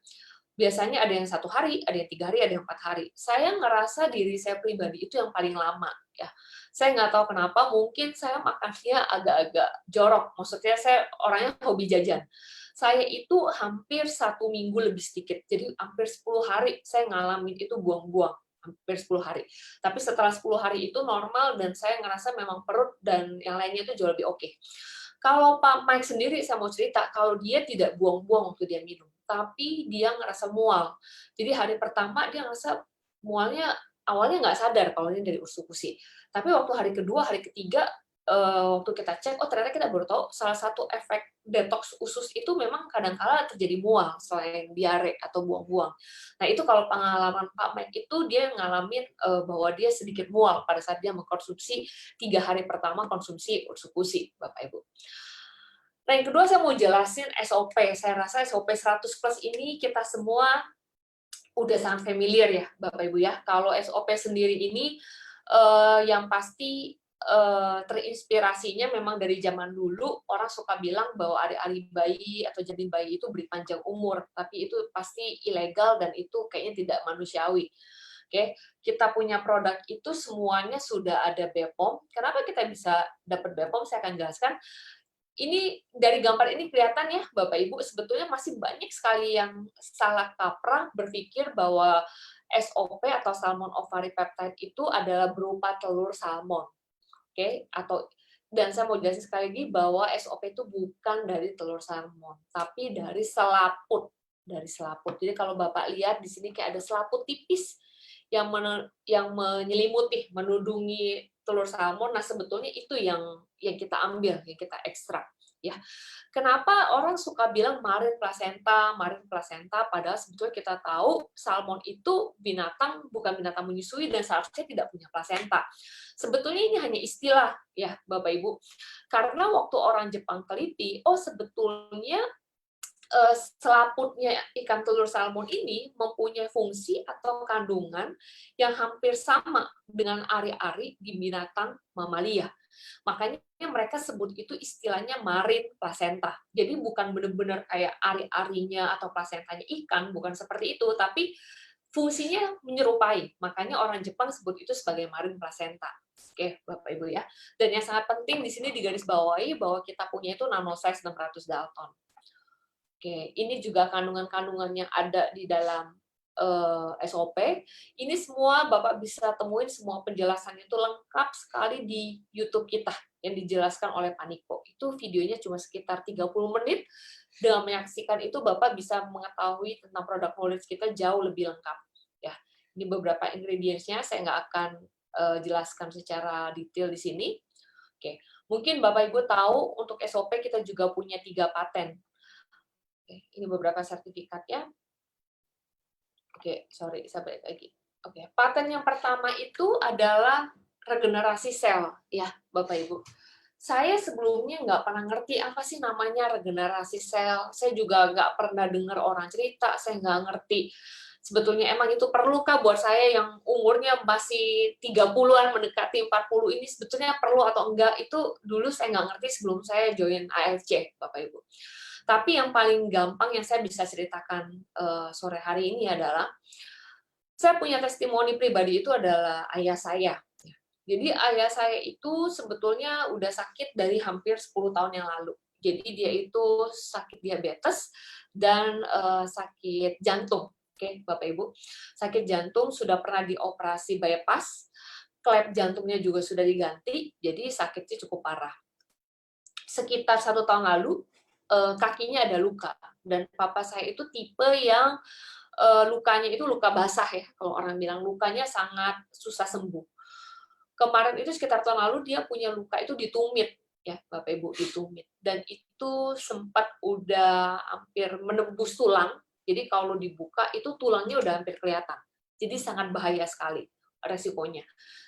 Biasanya ada yang 1 hari, ada yang 3 hari, ada yang 4 hari. Saya ngerasa diri saya pribadi itu yang paling lama. Ya, saya nggak tahu kenapa, mungkin saya makannya agak-agak jorok. Maksudnya saya orangnya hobi jajan. Saya itu hampir 1 minggu lebih sedikit. Jadi hampir 10 hari saya ngalamin itu buang-buang. Hampir 10 hari. Tapi setelah 10 hari itu normal dan saya ngerasa memang perut dan yang lainnya itu jauh lebih oke. Kalau Pak Mike sendiri, saya mau cerita, kalau dia tidak buang-buang waktu dia minum, tapi dia ngerasa mual. Jadi hari pertama dia ngerasa mualnya awalnya nggak sadar kalau ini dari ursukusi. Tapi waktu hari kedua, hari ketiga, waktu kita cek, oh ternyata kita baru tahu salah satu efek detox usus itu memang kadang-kala terjadi mual selain diare atau buang-buang. Nah itu kalau pengalaman Pak Mike itu dia ngalamin bahwa dia sedikit mual pada saat dia mengkonsumsi 3 hari pertama konsumsi ursukusi, Bapak Ibu. Nah yang kedua saya mau jelasin SOP. Saya rasa SOP 100+ ini kita semua udah sangat familiar ya Bapak Ibu ya. Kalau SOP sendiri ini yang pasti terinspirasinya memang dari zaman dulu orang suka bilang bahwa ari-ari bayi atau janin bayi itu beri panjang umur, tapi itu pasti ilegal dan itu kayaknya tidak manusiawi. Oke, kita punya produk itu semuanya sudah ada BPOM. Kenapa kita bisa dapat BPOM? Saya akan jelaskan. Ini dari gambar ini kelihatan ya Bapak Ibu, sebetulnya masih banyak sekali yang salah kaprah berpikir bahwa SOP atau salmon ovary peptide itu adalah berupa telur salmon. Oke, dan saya mau jelasin sekali lagi bahwa SOP itu bukan dari telur salmon, tapi dari selaput. Dari selaput. Jadi kalau Bapak lihat di sini kayak ada selaput tipis yang menyelimuti, menudungi telur salmon. Nah, sebetulnya itu yang kita ambil, yang kita ekstrak. Ya, kenapa orang suka bilang marin placenta, padahal sebetulnya kita tahu salmon itu bukan binatang menyusui dan seharusnya tidak punya plasenta. Sebetulnya ini hanya istilah ya Bapak Ibu. Karena waktu orang Jepang teliti, sebetulnya selaputnya ikan telur salmon ini mempunyai fungsi atau kandungan yang hampir sama dengan ari-ari di binatang mamalia. Makanya mereka sebut itu istilahnya marin placenta. Jadi bukan benar-benar kayak ari-arinya atau plasentanya ikan, bukan seperti itu, tapi fungsinya menyerupai. Makanya orang Jepang sebut itu sebagai marin placenta. Oke, Bapak Ibu ya. Dan yang sangat penting di sini digarisbawahi bahwa kita punya itu nanosize 600 Dalton. Oke, ini juga kandungan-kandungan yang ada di dalam SOP. Ini semua Bapak bisa temuin semua penjelasannya itu lengkap sekali di YouTube kita yang dijelaskan oleh Pak Niko. Itu videonya cuma sekitar 30 menit. Dengan menyaksikan itu Bapak bisa mengetahui tentang produk knowledge kita jauh lebih lengkap. Ya, ini beberapa ingredients-nya saya nggak akan jelaskan secara detail di sini. Oke, mungkin Bapak Ibu tahu untuk SOP kita juga punya 3 paten. Oke, ini beberapa sertifikatnya. Oke, sorry, saya balik lagi. Oke, paten yang pertama itu adalah regenerasi sel, ya, Bapak Ibu. Saya sebelumnya nggak pernah ngerti apa sih namanya regenerasi sel. Saya juga nggak pernah dengar orang cerita, saya nggak ngerti. Sebetulnya emang itu perlukah buat saya yang umurnya masih 30-an mendekati 40 ini sebetulnya perlu atau enggak, itu dulu saya nggak ngerti sebelum saya join AFC, Bapak Ibu. Tapi yang paling gampang yang saya bisa ceritakan sore hari ini adalah, saya punya testimoni pribadi itu adalah ayah saya. Jadi ayah saya itu sebetulnya udah sakit dari hampir 10 tahun yang lalu. Jadi dia itu sakit diabetes dan sakit jantung. Oke, Bapak Ibu. Sakit jantung sudah pernah dioperasi bypass, klep jantungnya juga sudah diganti, jadi sakitnya cukup parah. Sekitar 1 tahun lalu, kakinya ada luka, dan papa saya itu tipe yang lukanya itu luka basah ya, kalau orang bilang lukanya sangat susah sembuh. Kemarin itu sekitar tahun lalu dia punya luka itu di tumit, ya Bapak Ibu, di tumit, dan itu sempat udah hampir menembus tulang, jadi kalau dibuka itu tulangnya udah hampir kelihatan, jadi sangat bahaya sekali resikonya.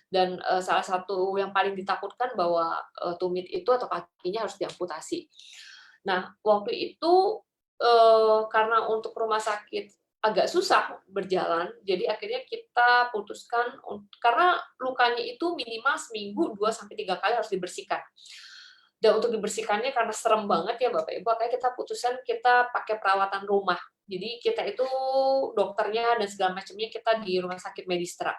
Dan salah satu yang paling ditakutkan bahwa tumit itu atau kakinya harus diamputasi. Nah, waktu itu karena untuk rumah sakit agak susah berjalan, jadi akhirnya kita putuskan, karena lukanya itu minimal seminggu 2-3 kali harus dibersihkan. Dan untuk dibersihkannya karena serem banget ya Bapak Ibu, akhirnya kita putuskan kita pakai perawatan rumah. Jadi kita itu dokternya dan segala macamnya kita di Rumah Sakit Medistra.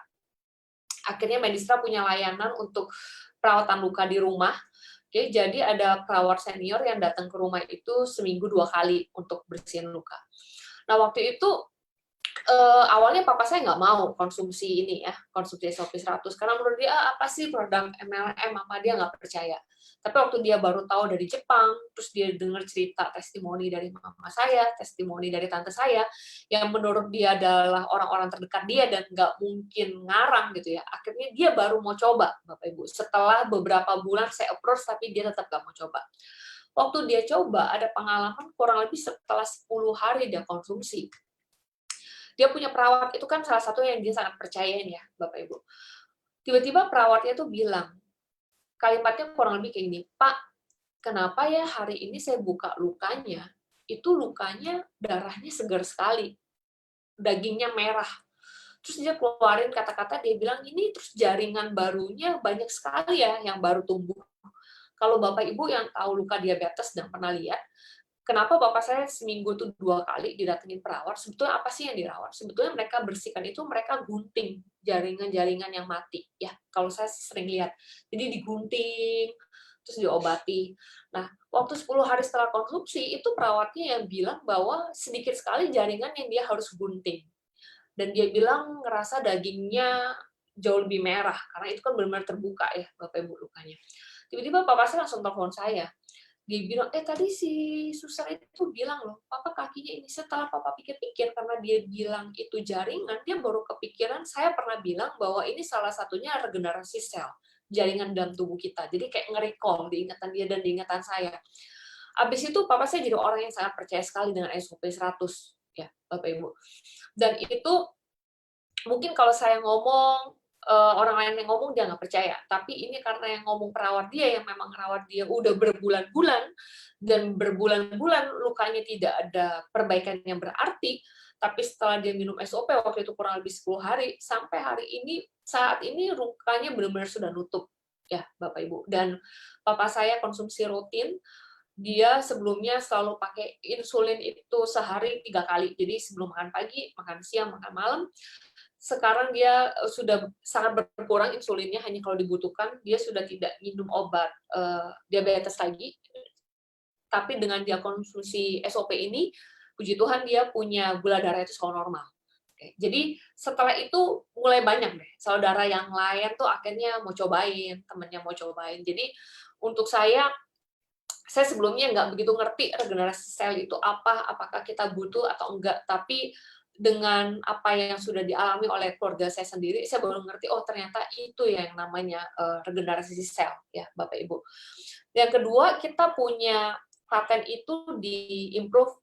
Akhirnya Medistra punya layanan untuk perawatan luka di rumah. Oke, jadi ada perawat senior yang datang ke rumah itu seminggu 2 kali untuk bersihin luka. Nah, waktu itu awalnya papa saya nggak mau konsumsi ini ya, konsumsi SOP 100, karena menurut dia apa sih produk MLM, apa dia nggak percaya. Tapi waktu dia baru tahu dari Jepang, terus dia dengar cerita testimoni dari mama saya, testimoni dari tante saya, yang menurut dia adalah orang-orang terdekat dia dan nggak mungkin ngarang gitu ya. Akhirnya dia baru mau coba, Bapak Ibu. Setelah beberapa bulan saya approach, tapi dia tetap nggak mau coba. Waktu dia coba, ada pengalaman kurang lebih setelah 10 hari dia konsumsi. Dia punya perawat, itu kan salah satu yang dia sangat percayain ya, Bapak Ibu. Tiba-tiba perawatnya tuh bilang, kalimatnya kurang lebih kayak gini, Pak, kenapa ya hari ini saya buka lukanya, itu lukanya darahnya segar sekali, dagingnya merah. Terus dia keluarin kata-kata, dia bilang, ini terus jaringan barunya banyak sekali ya yang baru tumbuh. Kalau Bapak Ibu yang tahu luka diabetes dan pernah lihat, kenapa Bapak saya seminggu itu 2 kali didatengin perawat, sebetulnya apa sih yang dirawat? Sebetulnya mereka bersihkan itu, mereka gunting jaringan-jaringan yang mati. Ya, kalau saya sering lihat. Jadi digunting, terus diobati. Nah, waktu 10 hari setelah konsumsi, itu perawatnya yang bilang bahwa sedikit sekali jaringan yang dia harus gunting. Dan dia bilang ngerasa dagingnya jauh lebih merah, karena itu kan benar-benar terbuka ya, Bapak Ibu lukanya. Tiba-tiba Papa saya langsung telepon saya. Dia bilang, tadi si suster itu bilang loh, Papa kakinya ini. Setelah Papa pikir-pikir, karena dia bilang itu jaringan, dia baru kepikiran, saya pernah bilang bahwa ini salah satunya regenerasi sel, jaringan dalam tubuh kita. Jadi kayak nge-recall di ingatan dia dan di ingatan saya. Abis itu Papa saya jadi orang yang sangat percaya sekali dengan SOP 100, ya Bapak Ibu. Dan itu, mungkin kalau saya ngomong, orang lain yang ngomong dia nggak percaya, tapi ini karena yang ngomong perawat dia yang memang merawat dia udah berbulan-bulan, dan berbulan-bulan lukanya tidak ada perbaikan yang berarti, tapi setelah dia minum SOP waktu itu kurang lebih 10 hari, sampai hari ini, saat ini lukanya benar-benar sudah nutup, ya Bapak Ibu. Dan Papa saya konsumsi rutin, dia sebelumnya selalu pakai insulin itu sehari 3 kali, jadi sebelum makan pagi, makan siang, makan malam. sekarang dia sudah sangat berkurang insulinnya, hanya kalau dibutuhkan. Dia sudah tidak minum obat diabetes lagi, tapi dengan dia konsumsi SOP ini, puji Tuhan dia punya gula darah itu selalu normal. Oke, jadi setelah itu mulai banyak deh saudara yang lain tuh akhirnya mau cobain, temennya mau cobain. Jadi untuk saya sebelumnya nggak begitu ngerti regenerasi sel itu apa, apakah kita butuh atau enggak, tapi dengan apa yang sudah dialami oleh keluarga saya sendiri, saya baru ngerti, oh ternyata itu yang namanya regenerasi sel, ya Bapak Ibu. Yang kedua, kita punya paten itu di improve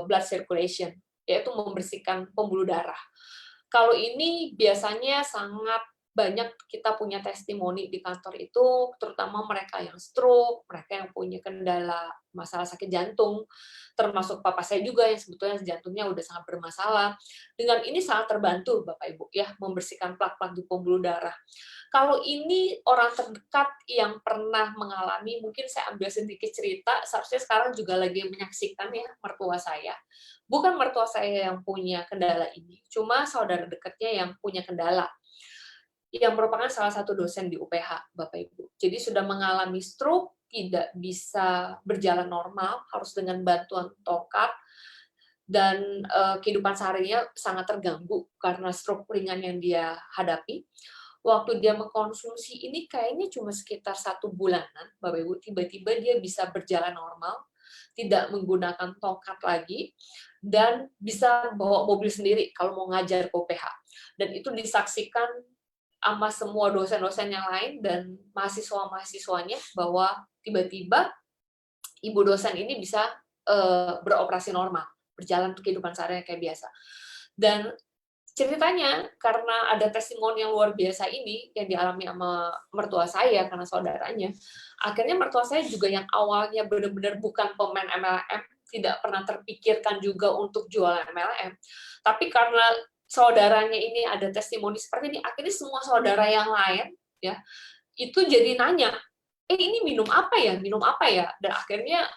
blood circulation, yaitu membersihkan pembuluh darah. Kalau ini biasanya sangat banyak kita punya testimoni di kantor itu, terutama mereka yang stroke, mereka yang punya kendala masalah sakit jantung, termasuk papa saya juga yang sebetulnya jantungnya udah sangat bermasalah. Dengan ini sangat terbantu Bapak Ibu ya, membersihkan plak-plak di pembuluh darah. Kalau ini orang terdekat yang pernah mengalami, mungkin saya ambil sedikit cerita, seharusnya sekarang juga lagi menyaksikan ya mertua saya. Bukan mertua saya yang punya kendala ini, cuma saudara dekatnya yang punya kendala, yang merupakan salah satu dosen di UPH, Bapak Ibu. Jadi sudah mengalami stroke, tidak bisa berjalan normal, harus dengan bantuan tongkat, dan kehidupan seharinya sangat terganggu karena stroke ringan yang dia hadapi. Waktu dia mengkonsumsi ini kayaknya cuma sekitar 1 bulanan, Bapak Ibu, tiba-tiba dia bisa berjalan normal, tidak menggunakan tongkat lagi, dan bisa bawa mobil sendiri kalau mau ngajar ke UPH. Dan itu disaksikan sama semua dosen-dosen yang lain dan mahasiswa-mahasiswanya bahwa tiba-tiba ibu dosen ini bisa beroperasi normal, berjalan kehidupan sehari-hari kayak biasa. Dan ceritanya karena ada testimoni yang luar biasa ini yang dialami sama mertua saya karena saudaranya, akhirnya mertua saya juga yang awalnya benar-benar bukan pemain MLM, tidak pernah terpikirkan juga untuk jualan MLM, tapi karena saudaranya ini ada testimoni seperti ini, akhirnya semua saudara yang lain ya itu jadi nanya, ini minum apa ya, dan akhirnya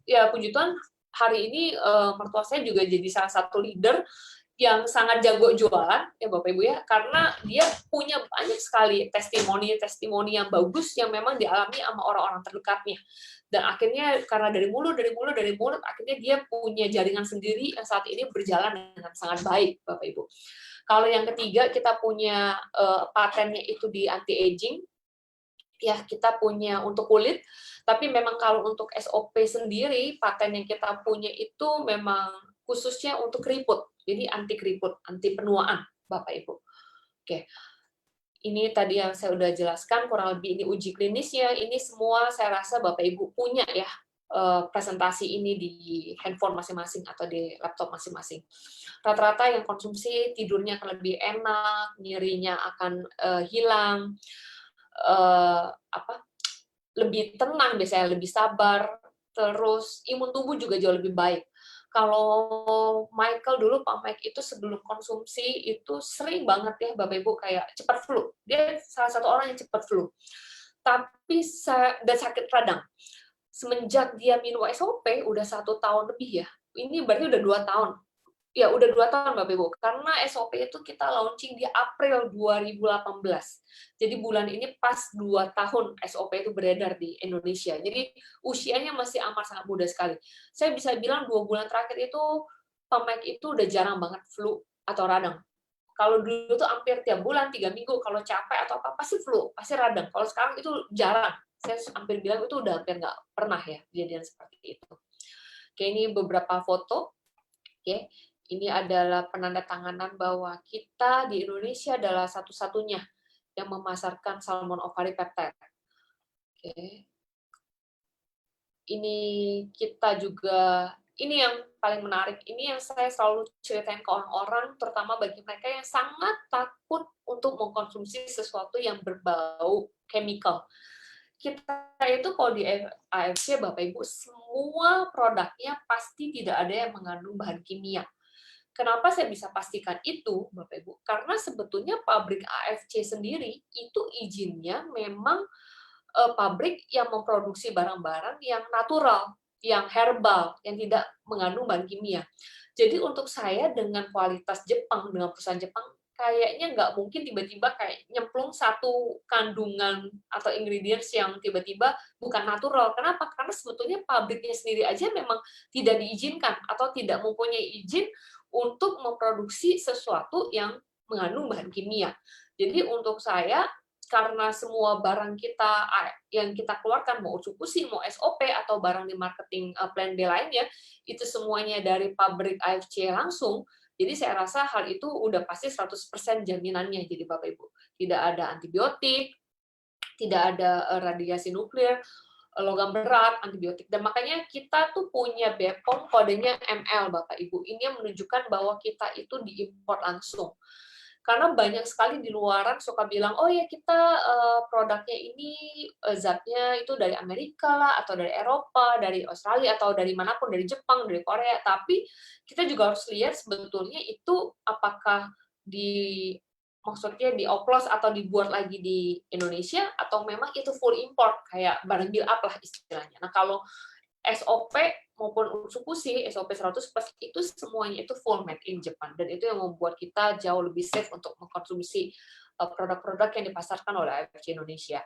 ya puji Tuhan hari ini mertua saya juga jadi salah satu leader yang sangat jago jualan ya Bapak Ibu ya, karena dia punya banyak sekali testimoni yang bagus yang memang dialami sama orang-orang terdekatnya. Dan akhirnya karena dari mulut akhirnya dia punya jaringan sendiri yang saat ini berjalan dengan sangat baik Bapak Ibu. Kalau yang ketiga kita punya patennya itu di anti aging. Ya, kita punya untuk kulit, tapi memang kalau untuk SOP sendiri paten yang kita punya itu memang khususnya untuk keriput. Jadi anti keriput, anti penuaan, Bapak Ibu. Oke. Ini tadi yang saya udah jelaskan, kurang lebih ini uji klinisnya. Ini semua saya rasa Bapak Ibu punya ya presentasi ini di handphone masing-masing atau di laptop masing-masing. Rata-rata yang konsumsi tidurnya akan lebih enak, nyerinya akan hilang, lebih tenang biasanya, lebih sabar, terus imun tubuh juga jauh lebih baik. Kalau Michael dulu, Pak Mike itu sebelum konsumsi itu sering banget ya Bapak Ibu kayak cepat flu. Dia salah satu orang yang cepat flu. Tapi dan sakit radang. Semenjak dia minum SOP udah 1 tahun lebih ya. Ini berarti udah 2 tahun. Ya udah 2 tahun Bapak Ibu. Karena SOP itu kita launching di April 2018. Jadi bulan ini pas 2 tahun SOP itu beredar di Indonesia. Jadi usianya masih amat sangat muda sekali. Saya bisa bilang 2 bulan terakhir itu Pak Mike itu udah jarang banget flu atau radang. Kalau dulu tuh hampir tiap bulan, 3 minggu, kalau capek atau apa pasti flu, pasti radang. Kalau sekarang itu jarang. Saya hampir bilang itu udah hampir nggak pernah ya kejadian seperti itu. Oke, ini beberapa foto. Oke. Ini adalah penandatanganan bahwa kita di Indonesia adalah satu-satunya yang memasarkan salmon ovari peptide. Oke. Ini kita juga, ini yang paling menarik, ini yang saya selalu ceritain ke orang-orang, terutama bagi mereka yang sangat takut untuk mengkonsumsi sesuatu yang berbau chemical. Kita itu kalau di AFC, Bapak Ibu, semua produknya pasti tidak ada yang mengandung bahan kimia. Kenapa saya bisa pastikan itu, Bapak Ibu? Karena sebetulnya pabrik AFC sendiri itu izinnya memang pabrik yang memproduksi barang-barang yang natural, yang herbal, yang tidak mengandung bahan kimia. Jadi untuk saya dengan kualitas Jepang, dengan perusahaan Jepang, kayaknya nggak mungkin tiba-tiba kayak nyemplung satu kandungan atau ingredients yang tiba-tiba bukan natural. Kenapa? Karena sebetulnya pabriknya sendiri aja memang tidak diizinkan atau tidak mempunyai izin untuk memproduksi sesuatu yang mengandung bahan kimia. Jadi untuk saya, karena semua barang kita yang kita keluarkan, mau Utsukushi, mau SOP, atau barang di marketing plan B lainnya, itu semuanya dari pabrik AFC langsung. Jadi saya rasa hal itu udah pasti 100% jaminannya. Jadi Bapak Ibu, tidak ada antibiotik, tidak ada radiasi nuklir, logam berat, antibiotik. Dan makanya kita tuh punya BPOM kodenya ML Bapak Ibu. Ini yang menunjukkan bahwa kita itu diimpor langsung. Karena banyak sekali di luaran suka bilang, oh ya kita produknya ini zatnya itu dari Amerika lah, atau dari Eropa, dari Australia, atau dari manapun, dari Jepang, dari Korea. Tapi kita juga harus lihat sebetulnya itu apakah maksudnya dioplos atau dibuat lagi di Indonesia, atau memang itu full import, kayak barang build up lah istilahnya. Nah kalau SOP maupun Utsukushi, SOP 100+, itu semuanya itu full made in Japan. Dan itu yang membuat kita jauh lebih safe untuk mengkonsumsi produk-produk yang dipasarkan oleh AFC Indonesia.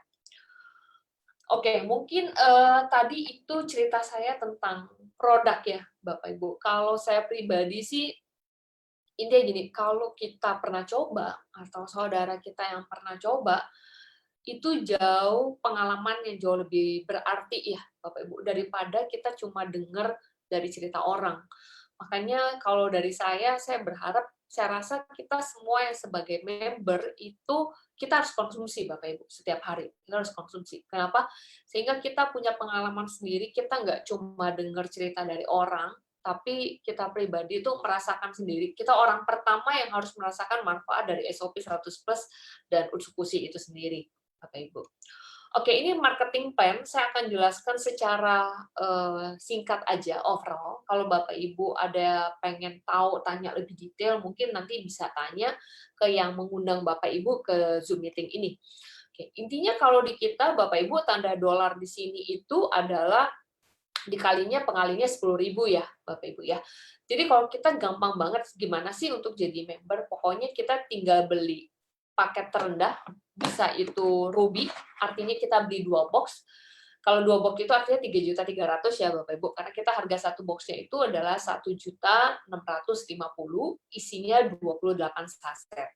Oke, mungkin tadi itu cerita saya tentang produk ya, Bapak Ibu. Kalau saya pribadi sih, intinya gini, kalau kita pernah coba, atau saudara kita yang pernah coba, itu jauh pengalaman yang jauh lebih berarti ya Bapak Ibu, daripada kita cuma dengar dari cerita orang. Makanya kalau dari saya berharap, saya rasa kita semua yang sebagai member itu kita harus konsumsi Bapak Ibu setiap hari. Kita harus konsumsi. Kenapa? Sehingga kita punya pengalaman sendiri, kita nggak cuma dengar cerita dari orang, tapi kita pribadi itu merasakan sendiri. Kita orang pertama yang harus merasakan manfaat dari SOP 100+ dan Utsukushi itu sendiri. Bapak Ibu. Oke, ini marketing plan. Saya akan jelaskan secara singkat aja overall. Kalau Bapak Ibu ada pengen tahu, tanya lebih detail, mungkin nanti bisa tanya ke yang mengundang Bapak Ibu ke Zoom meeting ini. Oke, intinya kalau di kita Bapak Ibu tanda dolar di sini itu adalah dikalinya pengalinya 10.000 ya Bapak Ibu ya. Jadi kalau kita gampang banget gimana sih untuk jadi member, pokoknya kita tinggal beli paket terendah, bisa itu Ruby, artinya kita beli 2 box. Kalau 2 box itu artinya 3.300.000 ya Bapak Ibu, karena kita harga satu boxnya itu adalah 1.650.000, isinya 28 saset.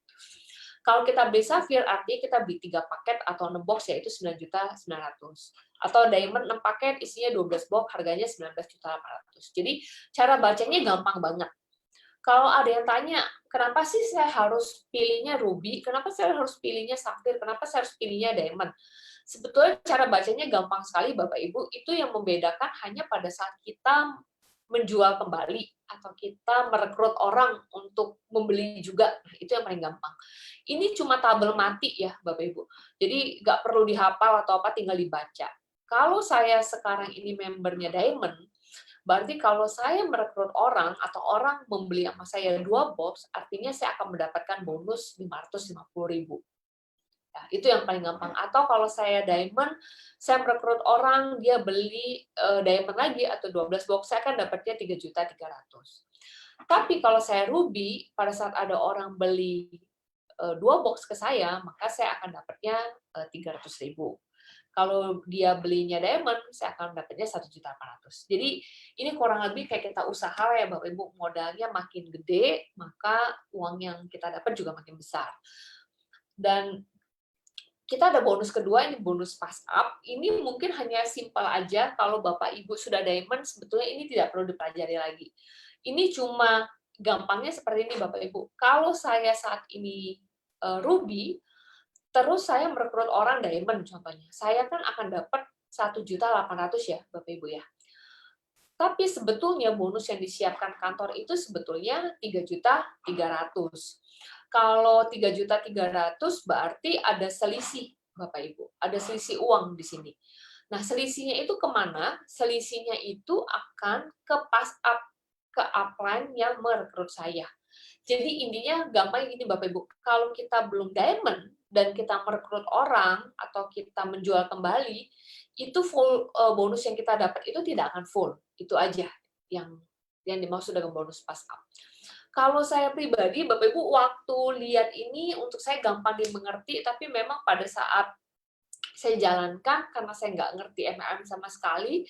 Kalau kita beli Safir, artinya kita beli 3 paket atau 6 box, yaitu 9.900.000. Atau Diamond 6 paket, isinya 12 box, harganya 19.800.000. Jadi cara bacanya gampang banget. Kalau ada yang tanya, kenapa sih saya harus pilihnya Ruby, kenapa saya harus pilihnya Safir, kenapa saya harus pilihnya Diamond? Sebetulnya cara bacanya gampang sekali Bapak Ibu, itu yang membedakan hanya pada saat kita menjual kembali atau kita merekrut orang untuk membeli juga. Nah, itu yang paling gampang. Ini cuma tabel mati ya Bapak Ibu. Jadi nggak perlu dihafal atau apa, tinggal dibaca. Kalau saya sekarang ini membernya Diamond, berarti kalau saya merekrut orang atau orang membeli sama saya 2 box, artinya saya akan mendapatkan bonus 550.000. Nah, itu yang paling gampang. Atau kalau saya Diamond, saya merekrut orang, dia beli Diamond lagi atau 12 box, saya akan dapatnya 3.300.000. Tapi kalau saya Ruby, pada saat ada orang beli 2 box ke saya, maka saya akan dapatnya 300.000. Kalau dia belinya Diamond, saya akan dapatnya 1.800.000. Jadi ini kurang lebih kayak kita usaha ya Bapak Ibu, modalnya makin gede, maka uang yang kita dapat juga makin besar. Dan kita ada bonus kedua, ini bonus pass up. Ini mungkin hanya simpel aja, kalau Bapak Ibu sudah Diamond, sebetulnya ini tidak perlu dipelajari lagi. Ini cuma gampangnya seperti ini Bapak Ibu. Kalau saya saat ini Ruby, terus saya merekrut orang Diamond contohnya, saya kan akan dapat 1.800.000 ya Bapak Ibu ya. Tapi sebetulnya bonus yang disiapkan kantor itu sebetulnya 3.300.000. Kalau 3.300.000 berarti ada selisih Bapak Ibu, ada selisih uang di sini. Nah selisihnya itu kemana? Selisihnya itu akan ke pass up, ke upline yang merekrut saya. Jadi intinya gampang gini Bapak Ibu, kalau kita belum Diamond dan kita merekrut orang atau kita menjual kembali, itu full bonus yang kita dapat itu tidak akan full. Itu aja yang dimaksud dengan bonus pass up. Kalau saya pribadi, Bapak Ibu, waktu lihat ini untuk saya gampang dimengerti, tapi memang pada saat saya jalankan, karena saya nggak ngerti MLM sama sekali,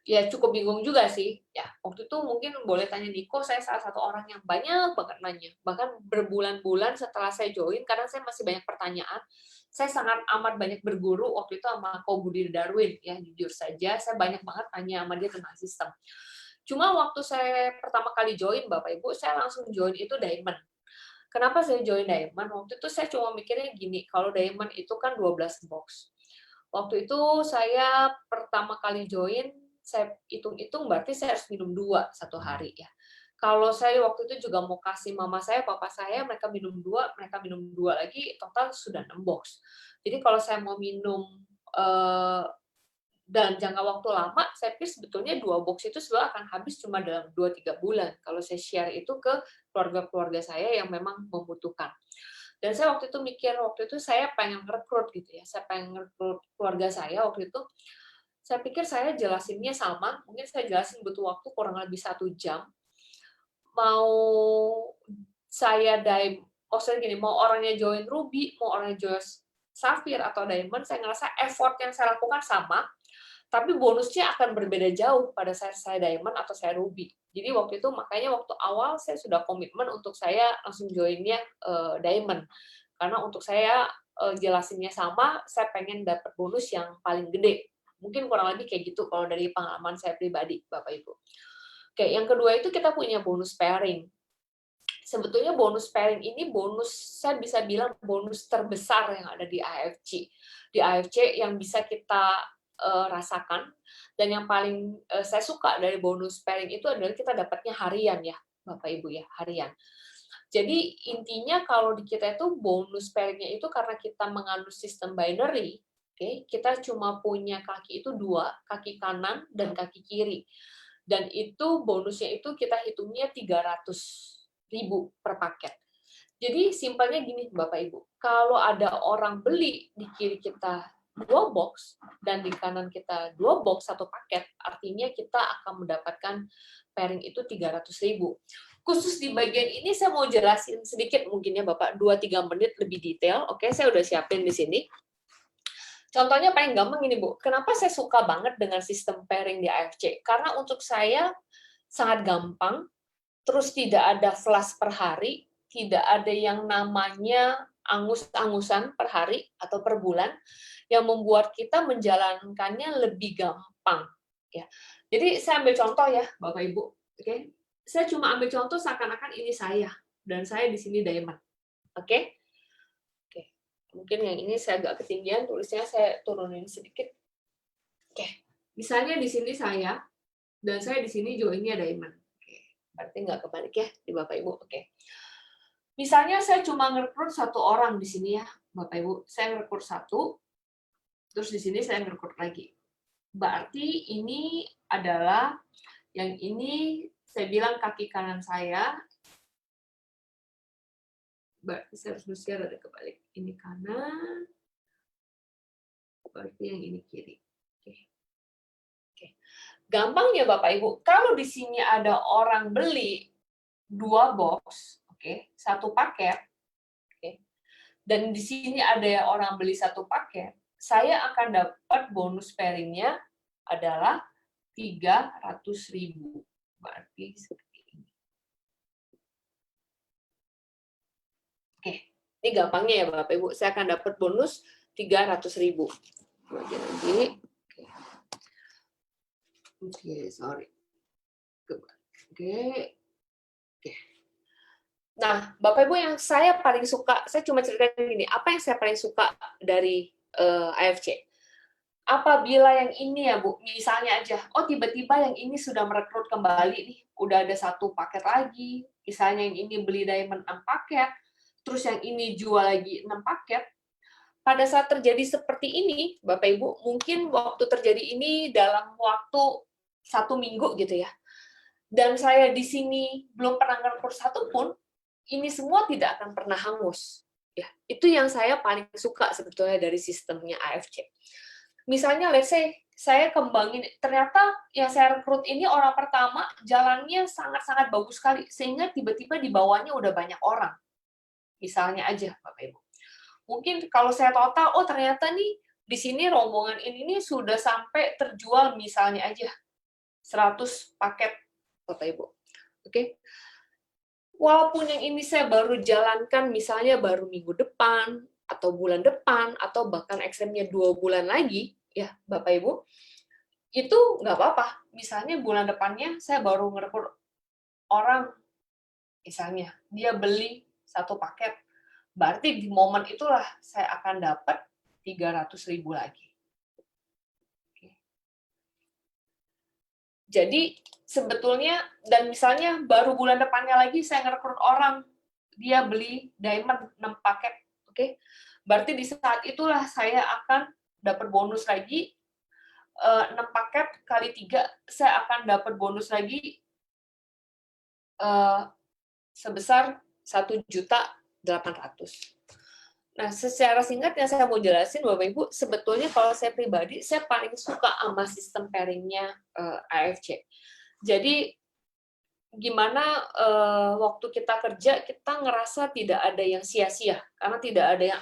ya cukup bingung juga sih. Ya, waktu itu mungkin boleh tanya Niko, saya salah satu orang yang banyak banget nanya. Bahkan berbulan-bulan setelah saya join, karena saya masih banyak pertanyaan, saya sangat amat banyak berguru waktu itu sama Ko Budi Darwin, ya jujur saja, saya banyak banget tanya sama dia tentang sistem. Cuma waktu saya pertama kali join, Bapak Ibu, saya langsung join itu Diamond. Kenapa saya join Diamond? Waktu itu saya cuma mikirnya gini, kalau Diamond itu kan 12 box. Waktu itu saya pertama kali join, saya hitung-hitung berarti saya harus minum 2 satu hari ya. Kalau saya waktu itu juga mau kasih mama saya, papa saya, mereka minum 2, mereka minum 2 lagi, total sudah 6 box. Jadi kalau saya mau minum dalam jangka waktu lama, saya pikir sebetulnya 2 box itu sebenarnya akan habis cuma dalam 2-3 bulan. Kalau saya share itu ke keluarga-keluarga saya yang memang membutuhkan. Dan saya waktu itu mikir, waktu itu saya pengen rekrut gitu ya, saya pengen rekrut keluarga saya waktu itu. Saya pikir saya jelasinnya sama, mungkin saya jelasin butuh waktu kurang lebih 1 jam. Mau saya maksudnya gini, mau orangnya join Ruby, mau orangnya join Sapphire atau Diamond, saya ngerasa effort yang saya lakukan sama, tapi bonusnya akan berbeda jauh pada saat saya Diamond atau saya Ruby. Jadi waktu itu makanya waktu awal saya sudah komitmen untuk saya langsung joinnya Diamond. Karena untuk saya jelasinnya sama, saya pengen dapat bonus yang paling gede. Mungkin kurang lebih kayak gitu kalau dari pengalaman saya pribadi, Bapak Ibu. Oke, yang kedua itu kita punya bonus pairing. Sebetulnya bonus pairing ini saya bisa bilang bonus terbesar yang ada di AFC. Di AFC yang bisa kita rasakan, dan yang paling saya suka dari bonus pairing itu adalah kita dapatnya harian ya, Bapak Ibu ya, harian. Jadi intinya kalau di kita itu bonus pairingnya itu karena kita menganut sistem binary. Oke, kita cuma punya kaki itu 2, kaki kanan dan kaki kiri. Dan itu bonusnya itu kita hitungnya 300.000 per paket. Jadi simpelnya gini Bapak Ibu, kalau ada orang beli di kiri kita 2 box dan di kanan kita 2 box 1 paket, artinya kita akan mendapatkan pairing itu 300.000. Khusus di bagian ini saya mau jelasin sedikit mungkin ya Bapak, 2-3 menit lebih detail. Oke, saya udah siapin di sini. Contohnya paling gampang ini Bu, kenapa saya suka banget dengan sistem pairing di AFC? Karena untuk saya sangat gampang, terus tidak ada flash per hari, tidak ada yang namanya angus-angusan per hari atau per bulan, yang membuat kita menjalankannya lebih gampang. Ya. Jadi saya ambil contoh ya Bapak Ibu, oke? Saya cuma ambil contoh seakan-akan ini saya, dan saya di sini Diamond, oke? Mungkin yang ini saya agak ketinggian, tulisnya saya turunin sedikit. Oke, misalnya di sini saya, dan saya di sini joinnya Diamond. Oke, berarti nggak kebalik ya di Bapak Ibu. Oke, misalnya saya cuma ngerekrut 1 orang di sini ya, Bapak Ibu. Saya ngerekrut 1, terus di sini saya ngerekrut lagi. Berarti ini adalah, yang ini saya bilang kaki kanan saya, berarti saya harus nulisnya rada kebalik. Ini kanan, berarti yang ini kiri. Oke. Gampang ya Bapak Ibu, kalau di sini ada orang beli 2 box, oke, 1 paket, oke, dan di sini ada orang beli 1 paket, saya akan dapat bonus pairingnya adalah 300.000. Berarti seperti ini. Oke. Ini gampangnya ya Bapak Ibu, saya akan dapat bonus 300.000. Lagi. Oke, sorry. Oke. Nah, Bapak Ibu yang saya paling suka, saya cuma ceritain gini, apa yang saya paling suka dari AFC? Apabila yang ini ya Bu, misalnya aja, oh tiba-tiba yang ini sudah merekrut kembali nih, udah ada 1 paket lagi, misalnya yang ini beli Diamond 6 paket, terus yang ini jual lagi 6 paket, pada saat terjadi seperti ini, Bapak Ibu, mungkin waktu terjadi ini dalam waktu 1 minggu gitu ya, dan saya di sini belum pernah ngerekrut 1 pun, ini semua tidak akan pernah hangus. Ya, itu yang saya paling suka sebetulnya dari sistemnya AFC. Misalnya, let's say, saya kembangin, ternyata yang saya rekrut ini orang pertama jalannya sangat-sangat bagus sekali, sehingga tiba-tiba di bawahnya udah banyak orang. Misalnya aja, Bapak Ibu. Mungkin kalau saya total, oh ternyata nih di sini rombongan ini nih sudah sampai terjual misalnya aja 100 paket, Bapak Ibu. Oke. Walaupun yang ini saya baru jalankan misalnya baru minggu depan, atau bulan depan, atau bahkan ekstremnya 2 bulan lagi, ya Bapak Ibu, itu nggak apa-apa. Misalnya bulan depannya saya baru ngerekrut orang, misalnya dia beli 1 paket, berarti di momen itulah saya akan dapat 300.000 lagi. Oke. Jadi sebetulnya, dan misalnya baru bulan depannya lagi saya ngerekrut orang, dia beli diamond 6 paket, oke? Berarti di saat itulah saya akan dapat bonus lagi, 6 paket kali 3, saya akan dapat bonus lagi sebesar 1.800.000. Nah, secara singkat yang saya mau jelasin, Bapak Ibu, sebetulnya kalau saya pribadi, saya paling suka sama sistem pairing-nya AFC. Jadi, gimana waktu kita kerja, kita ngerasa tidak ada yang sia-sia, karena tidak ada yang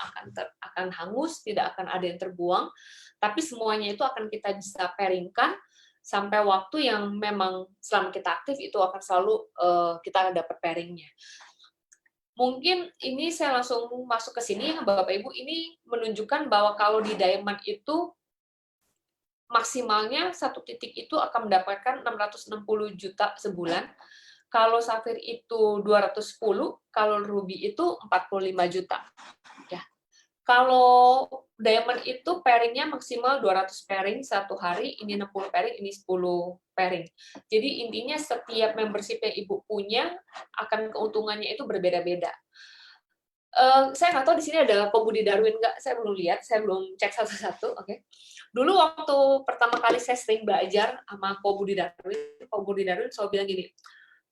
akan hangus, tidak akan ada yang terbuang, tapi semuanya itu akan kita bisa pairing-kan sampai waktu yang memang selama kita aktif itu akan selalu kita dapat pairing-nya. Mungkin ini saya langsung masuk ke sini, Bapak Ibu, ini menunjukkan bahwa kalau di diamond itu maksimalnya satu titik itu akan mendapatkan 660 juta sebulan. Kalau safir itu 210, kalau ruby itu 45 juta. Ya. Kalau diamond itu pairing-nya maksimal 200 pairing satu hari, ini 60 pairing, ini 10 pairing. Jadi intinya setiap membership yang Ibu punya, akan keuntungannya itu berbeda-beda. Saya nggak tahu di sini ada Kobudi Darwin nggak, saya belum lihat, saya belum cek satu-satu. Oke. Dulu waktu pertama kali saya sering belajar sama Kobudi Darwin selalu bilang gini,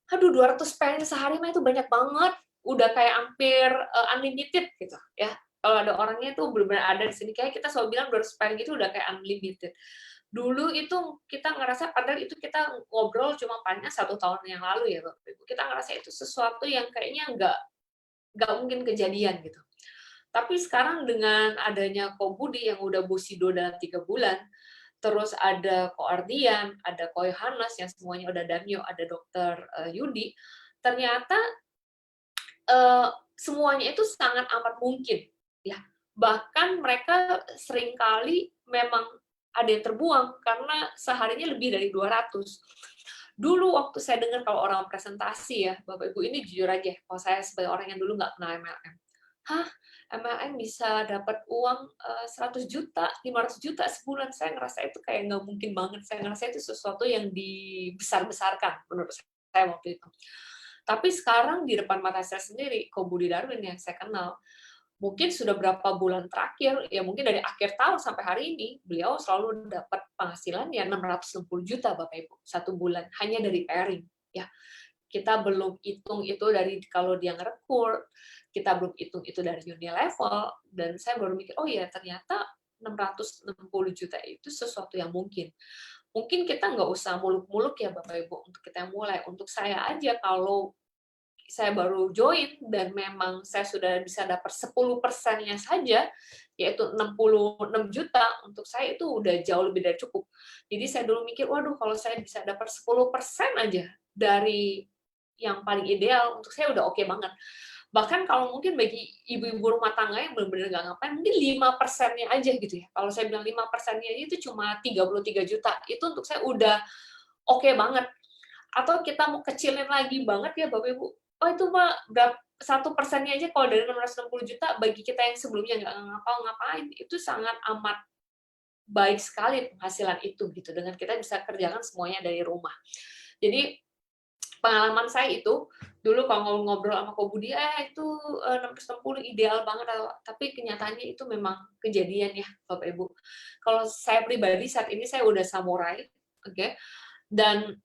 aduh 200 pairing sehari mah itu banyak banget, udah kayak hampir unlimited gitu ya. Kalau ada orangnya itu benar-benar ada di sini, kayak kita selalu bilang 200 pairing itu udah kayak unlimited. Dulu itu kita ngerasa, padahal itu kita ngobrol cuma paling 1 tahun yang lalu ya Bapak Ibu, kita ngerasa itu sesuatu yang kayaknya nggak mungkin kejadian gitu. Tapi sekarang dengan adanya Kobudi yang udah Bushido dalam 3 bulan, terus ada Ko Ardian, ada Ko Yohanes yang semuanya udah Damyo, ada Dr. Yudi, ternyata semuanya itu sangat amat mungkin. Ya, bahkan mereka seringkali memang ada yang terbuang karena seharinya lebih dari 200. Dulu waktu saya dengar kalau orang presentasi ya, Bapak Ibu, ini jujur aja, kalau saya sebagai orang yang dulu nggak kenal MLM. Hah, MLM bisa dapat uang 100 juta, 500 juta sebulan, saya ngerasa itu kayak nggak mungkin banget, saya ngerasa itu sesuatu yang dibesar-besarkan menurut saya waktu itu. Tapi sekarang di depan mata saya sendiri, Kobudi Darwin yang saya kenal, mungkin sudah berapa bulan terakhir, ya mungkin dari akhir tahun sampai hari ini, beliau selalu dapat penghasilan ya 660 juta Bapak Ibu, 1 bulan, hanya dari pairing. Ya. Kita belum hitung itu dari kalau dia ngerekrut, kita belum hitung itu dari Unilevel, dan saya baru mikir, oh ya ternyata 660 juta itu sesuatu yang mungkin. Mungkin kita nggak usah muluk-muluk ya Bapak Ibu, untuk kita mulai. Untuk saya aja, kalau saya baru join dan memang saya sudah bisa dapat 10%-nya saja, yaitu 66 juta, untuk saya itu udah jauh lebih dari cukup. Jadi saya dulu mikir, waduh kalau saya bisa dapat 10% aja dari yang paling ideal, untuk saya udah oke banget. Bahkan kalau mungkin bagi ibu-ibu rumah tangga yang benar-benar nggak ngapain, mungkin 5%-nya aja gitu ya. Kalau saya bilang 5%-nya itu cuma 33 juta, itu untuk saya udah oke banget. Atau kita mau kecilin lagi banget ya Bapak Ibu, oh itu mah 1%-nya aja kalau dari 660 juta, bagi kita yang sebelumnya nggak ngapa-ngapain, itu sangat amat baik sekali penghasilan itu gitu, dengan kita bisa kerjakan semuanya dari rumah. Jadi pengalaman saya itu, dulu kalau ngobrol sama Kobudi, itu 660 ideal banget, tapi kenyataannya itu memang kejadian ya Bapak Ibu. Kalau saya pribadi saat ini saya udah samurai, oke, dan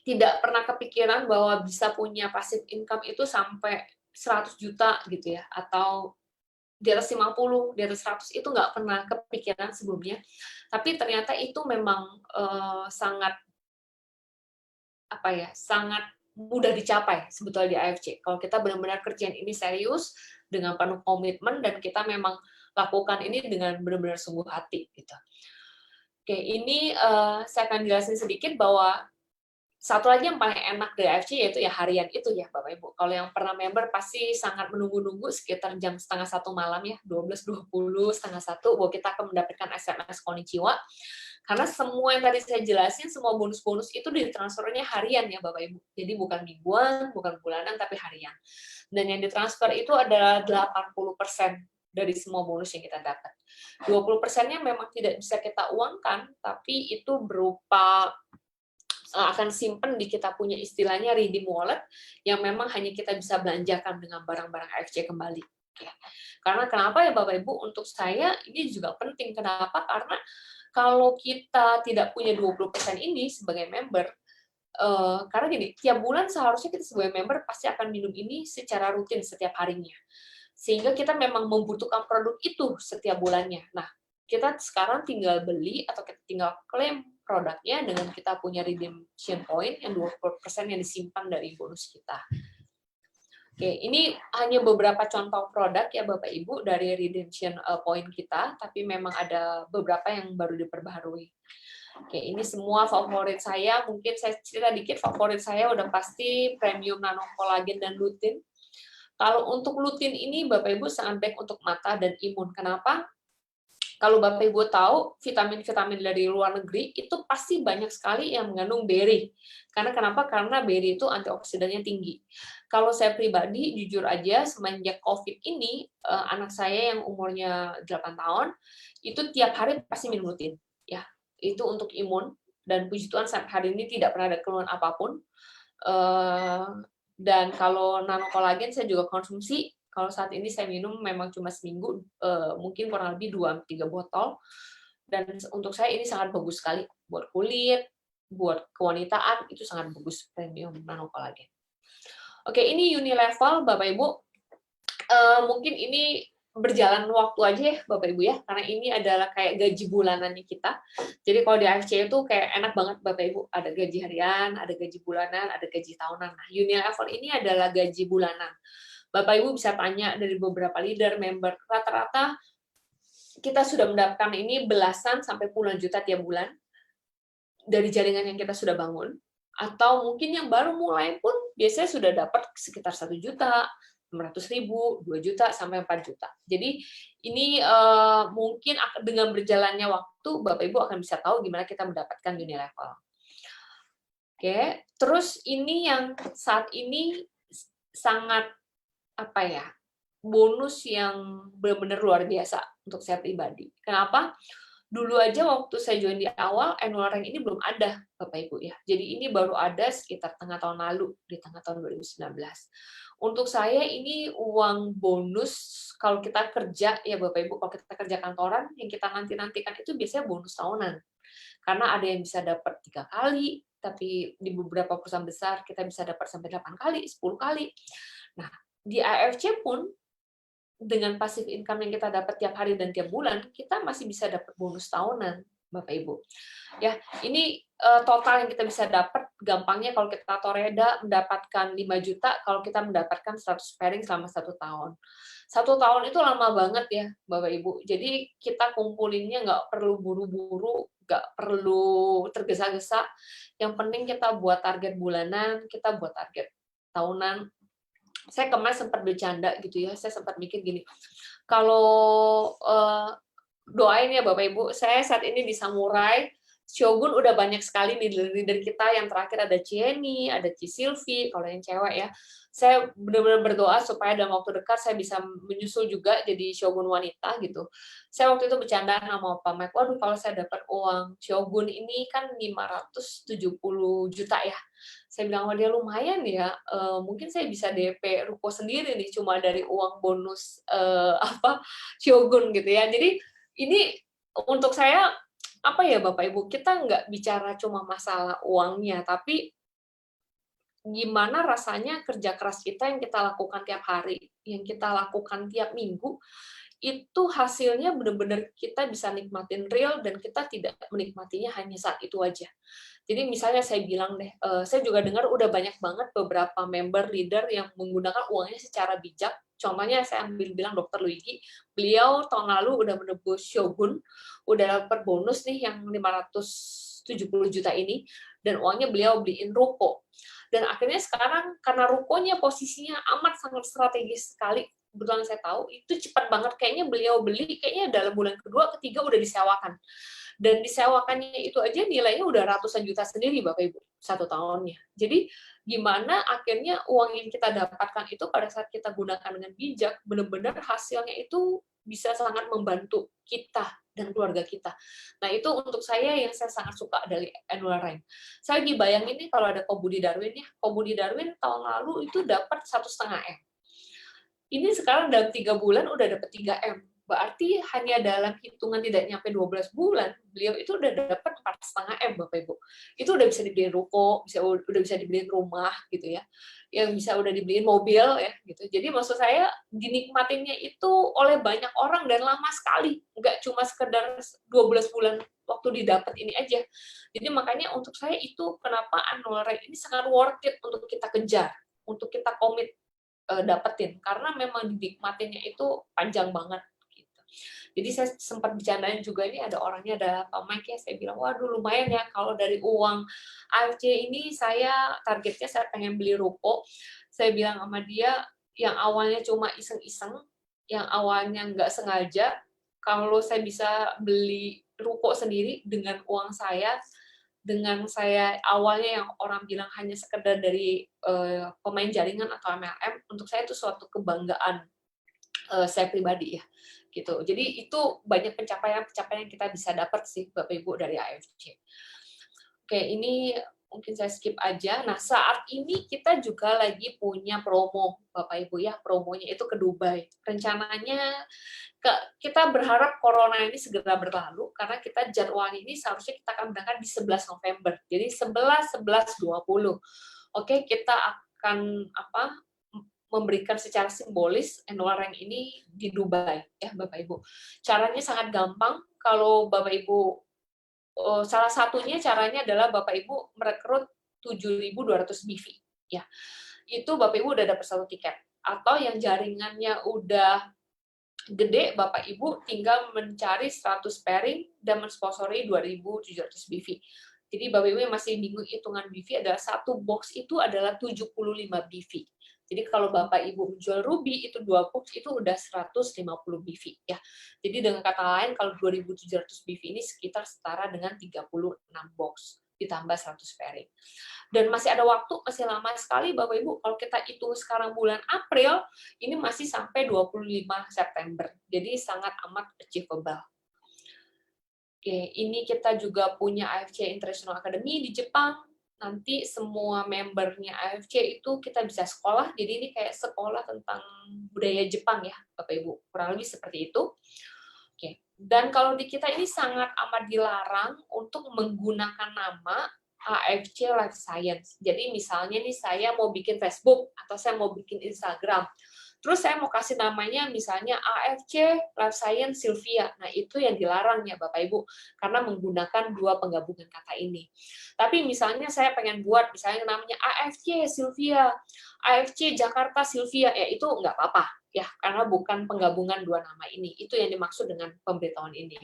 tidak pernah kepikiran bahwa bisa punya passive income itu sampai 100 juta gitu ya, atau di atas 50, di atas 100 itu nggak pernah kepikiran sebelumnya. Tapi ternyata itu memang sangat sangat mudah dicapai sebetulnya di AFC. Kalau kita benar-benar kerjaan ini serius dengan penuh komitmen dan kita memang lakukan ini dengan benar-benar sungguh hati gitu. Oke, ini saya akan jelasin sedikit bahwa satu lagi yang paling enak dari AFC yaitu ya harian itu ya Bapak Ibu. Kalau yang pernah member pasti sangat menunggu-nunggu sekitar jam 12:30 malam ya, 12.20, 12:30 bahwa kita akan mendapatkan SMS Konnichiwa. Karena semua yang tadi saya jelasin, semua bonus-bonus itu ditransfernya harian ya Bapak Ibu. Jadi bukan mingguan, bukan bulanan, tapi harian. Dan yang ditransfer itu adalah 80% dari semua bonus yang kita dapat. 20%-nya memang tidak bisa kita uangkan, tapi itu berupa akan simpen di kita punya istilahnya redeem wallet yang memang hanya kita bisa belanjakan dengan barang-barang AFC kembali. Karena kenapa ya Bapak Ibu? Untuk saya ini juga penting. Kenapa? Karena kalau kita tidak punya 20% ini sebagai member, karena gini, tiap bulan seharusnya kita sebagai member pasti akan minum ini secara rutin setiap harinya. Sehingga kita memang membutuhkan produk itu setiap bulannya. Nah, kita sekarang tinggal beli atau kita tinggal klaim produknya dengan kita punya redemption point yang 20% yang disimpan dari bonus kita. Oke, ini hanya beberapa contoh produk ya Bapak Ibu dari redemption point kita, tapi memang ada beberapa yang baru diperbaharui. Oke, ini semua favorit saya. Mungkin saya cerita dikit, favorit saya udah pasti premium nano kolagen dan lutein. Kalau untuk lutein ini Bapak Ibu sangat baik untuk mata dan imun. Kenapa? Kalau Bapak Ibu tahu, vitamin-vitamin dari luar negeri itu pasti banyak sekali yang mengandung berry. Karena kenapa? Karena berry itu antioksidannya tinggi. Kalau saya pribadi, jujur aja, semenjak COVID ini, anak saya yang umurnya 8 tahun, itu tiap hari pasti minum lutein. Ya, itu untuk imun. Dan puji Tuhan sampai hari ini tidak pernah ada keluhan apapun. Dan kalau nano kolagen saya juga konsumsi. Kalau saat ini saya minum memang cuma seminggu, mungkin kurang lebih 2-3 botol. Dan untuk saya ini sangat bagus sekali. Buat kulit, buat kewanitaan, itu sangat bagus premium nano kolagen. Oke, ini Unilevel, Bapak Ibu. Mungkin ini berjalan waktu aja ya, Bapak Ibu ya. Karena ini adalah kayak gaji bulanannya kita. Jadi kalau di AFC itu kayak enak banget Bapak Ibu. Ada gaji harian, ada gaji bulanan, ada gaji tahunan. Nah, Unilevel ini adalah gaji bulanan. Bapak Ibu bisa tanya dari beberapa leader, member, rata-rata kita sudah mendapatkan ini belasan sampai puluhan juta tiap bulan dari jaringan yang kita sudah bangun. Atau mungkin yang baru mulai pun biasanya sudah dapat sekitar 1 juta, 600.000, 2 juta, sampai 4 juta. Jadi ini mungkin dengan berjalannya waktu, Bapak Ibu akan bisa tahu gimana kita mendapatkan Unilevel. Oke, terus ini yang saat ini sangat bonus yang benar-benar luar biasa untuk saya pribadi. Kenapa? Dulu aja waktu saya join di awal, annual rank ini belum ada, Bapak Ibu ya. Jadi ini baru ada sekitar tengah tahun lalu, di tengah tahun 2019. Untuk saya ini uang bonus kalau kita kerja, ya Bapak Ibu, kalau kita kerja kantoran, yang kita nanti-nantikan itu biasanya bonus tahunan. Karena ada yang bisa dapat 3 kali, tapi di beberapa perusahaan besar kita bisa dapat sampai 8 kali, 10 kali. Nah, di AFC pun dengan passive income yang kita dapat tiap hari dan tiap bulan, kita masih bisa dapat bonus tahunan, Bapak Ibu. Ya, ini total yang kita bisa dapat, gampangnya kalau kita toreda mendapatkan 5 juta, kalau kita mendapatkan 100 pairing selama 1 tahun. 1 tahun itu lama banget ya, Bapak Ibu. Jadi kita kumpulinnya nggak perlu buru-buru, nggak perlu tergesa-gesa. Yang penting kita buat target bulanan, kita buat target tahunan. Saya kemarin sempat bercanda gitu ya, saya sempat mikir gini, kalau doain ya Bapak Ibu, saya saat ini di Samurai, Shogun udah banyak sekali leader-leader kita, yang terakhir ada Cieni, ada Ci Silvi, kalau yang cewek ya. Saya benar-benar berdoa supaya dalam waktu dekat saya bisa menyusul juga jadi Shogun wanita gitu. Saya waktu itu bercanda sama Pak Mike, waduh kalau saya dapat uang Shogun ini kan 570 juta ya. Saya bilang sama dia lumayan ya, mungkin saya bisa DP ruko sendiri nih cuma dari uang bonus Shogun gitu ya. Jadi ini untuk saya Bapak Ibu, kita nggak bicara cuma masalah uangnya, tapi gimana rasanya kerja keras kita yang kita lakukan tiap hari, yang kita lakukan tiap minggu, itu hasilnya benar-benar kita bisa nikmatin real dan kita tidak menikmatinya hanya saat itu aja. Jadi misalnya saya bilang deh, saya juga dengar udah banyak banget beberapa member leader yang menggunakan uangnya secara bijak. Contohnya saya ambil bilang Dr. Luigi, beliau tahun lalu udah menebus Shogun, udah dapat bonus nih yang 570 juta ini, dan uangnya beliau beliin ruko. Dan akhirnya sekarang karena rukonya posisinya amat sangat strategis sekali, kebetulan saya tahu, itu cepat banget, kayaknya beliau beli, kayaknya dalam bulan kedua, ketiga udah disewakan. Dan disewakannya itu aja nilainya udah ratusan juta sendiri, Bapak Ibu, 1 tahunnya. Jadi, gimana akhirnya uang yang kita dapatkan itu pada saat kita gunakan dengan bijak, benar-benar hasilnya itu bisa sangat membantu kita dan keluarga kita. Nah, itu untuk saya yang saya sangat suka dari annual rank. Saya lagi bayangin nih kalau ada Kobudi Darwin ya, Kobudi Darwin tahun lalu itu dapat 1,5 M. Ini sekarang dalam 3 bulan udah dapat 3 M. Berarti hanya dalam hitungan tidak nyampe 12 bulan, beliau itu udah dapat 4,5 M, Bapak Ibu. Itu udah bisa dibeliin ruko, udah bisa dibeliin rumah, gitu ya. Yang bisa udah dibeliin mobil, ya, gitu. Jadi maksud saya, dinikmatinya itu oleh banyak orang dan lama sekali. Nggak cuma sekedar 12 bulan waktu didapat ini aja. Jadi makanya untuk saya itu kenapa annual rank ini sangat worth it untuk kita kejar, untuk kita komit dapetin. Karena memang dinikmatinya itu panjang banget. Jadi saya sempat bercandain juga, ini ada orangnya, ada Pak Mike ya, saya bilang, waduh lumayan ya, kalau dari uang AFC ini saya targetnya saya pengen beli ruko. Saya bilang sama dia, yang awalnya cuma iseng-iseng, yang awalnya nggak sengaja, kalau saya bisa beli ruko sendiri dengan uang saya, dengan saya awalnya yang orang bilang hanya sekedar dari pemain jaringan atau MLM, untuk saya itu suatu kebanggaan saya pribadi ya. Gitu. Jadi itu banyak pencapaian-pencapaian yang kita bisa dapat sih Bapak Ibu dari AFC. Oke, ini mungkin saya skip aja. Nah, saat ini kita juga lagi punya promo Bapak Ibu ya, promonya itu ke Dubai. Rencananya kita berharap corona ini segera berlalu karena kita jadwalnya ini seharusnya kita akan berangkat di 11 November. Jadi 11, 11, 20. Oke, kita akan memberikan secara simbolis annual rank ini di Dubai ya Bapak Ibu. Caranya sangat gampang. Kalau Bapak Ibu salah satunya caranya adalah Bapak Ibu merekrut 7.200 BV ya. Itu Bapak Ibu udah dapat 1 tiket. Atau yang jaringannya udah gede, Bapak Ibu tinggal mencari 100 pairing dan mensponsori 2.700 BV. Jadi Bapak Ibu yang masih bingung hitungan BV adalah 1 box itu adalah 75 BV. Jadi kalau Bapak Ibu menjual Ruby itu 2 box itu udah 150 BV ya. Jadi dengan kata lain kalau 2.700 BV ini sekitar setara dengan 36 box ditambah 100 pairing. Dan masih ada waktu, masih lama sekali Bapak Ibu. Kalau kita hitung sekarang bulan April, ini masih sampai 25 September. Jadi sangat amat achievable. Oke, ini kita juga punya AFC International Academy di Jepang. Nanti semua membernya AFC itu kita bisa sekolah, jadi ini kayak sekolah tentang budaya Jepang ya, Bapak Ibu, kurang lebih seperti itu. Oke. Dan kalau di kita ini sangat amat dilarang untuk menggunakan nama AFC Life Science. Jadi misalnya nih saya mau bikin Facebook atau saya mau bikin Instagram, terus saya mau kasih namanya misalnya AFC Life Science Sylvia. Nah, itu yang dilarang ya Bapak Ibu, karena menggunakan 2 penggabungan kata ini. Tapi misalnya saya pengen buat misalnya namanya AFC Sylvia, AFC Jakarta Sylvia, ya itu nggak apa-apa ya, karena bukan penggabungan 2 nama ini. Itu yang dimaksud dengan pemberitahuan ini.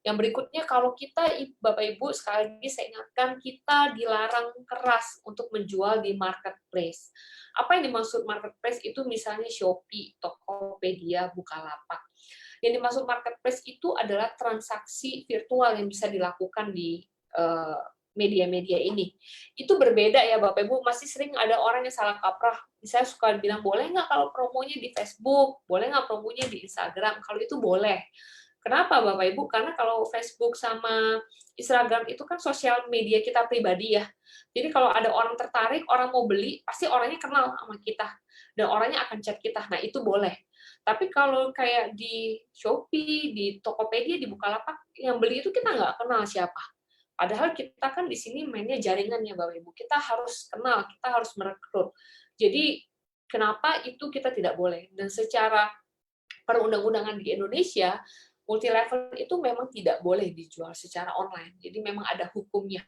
Yang berikutnya, kalau kita, Bapak Ibu, sekali lagi saya ingatkan, kita dilarang keras untuk menjual di marketplace. Apa yang dimaksud marketplace itu misalnya Shopee, Tokopedia, Bukalapak. Yang dimaksud marketplace itu adalah transaksi virtual yang bisa dilakukan di media-media ini. Itu berbeda ya Bapak Ibu, masih sering ada orang yang salah kaprah. Misalnya suka bilang, boleh nggak kalau promonya di Facebook, boleh nggak promonya di Instagram, kalau itu boleh. Kenapa Bapak Ibu? Karena kalau Facebook sama Instagram itu kan sosial media kita pribadi ya. Jadi kalau ada orang tertarik, orang mau beli, pasti orangnya kenal sama kita. Dan orangnya akan chat kita. Nah, itu boleh. Tapi kalau kayak di Shopee, di Tokopedia, di Bukalapak, yang beli itu kita nggak kenal siapa. Padahal kita kan di sini mainnya jaringan ya Bapak Ibu. Kita harus kenal, kita harus merekrut. Jadi kenapa itu kita tidak boleh? Dan secara perundang-undangan di Indonesia, multi level itu memang tidak boleh dijual secara online. Jadi memang ada hukumnya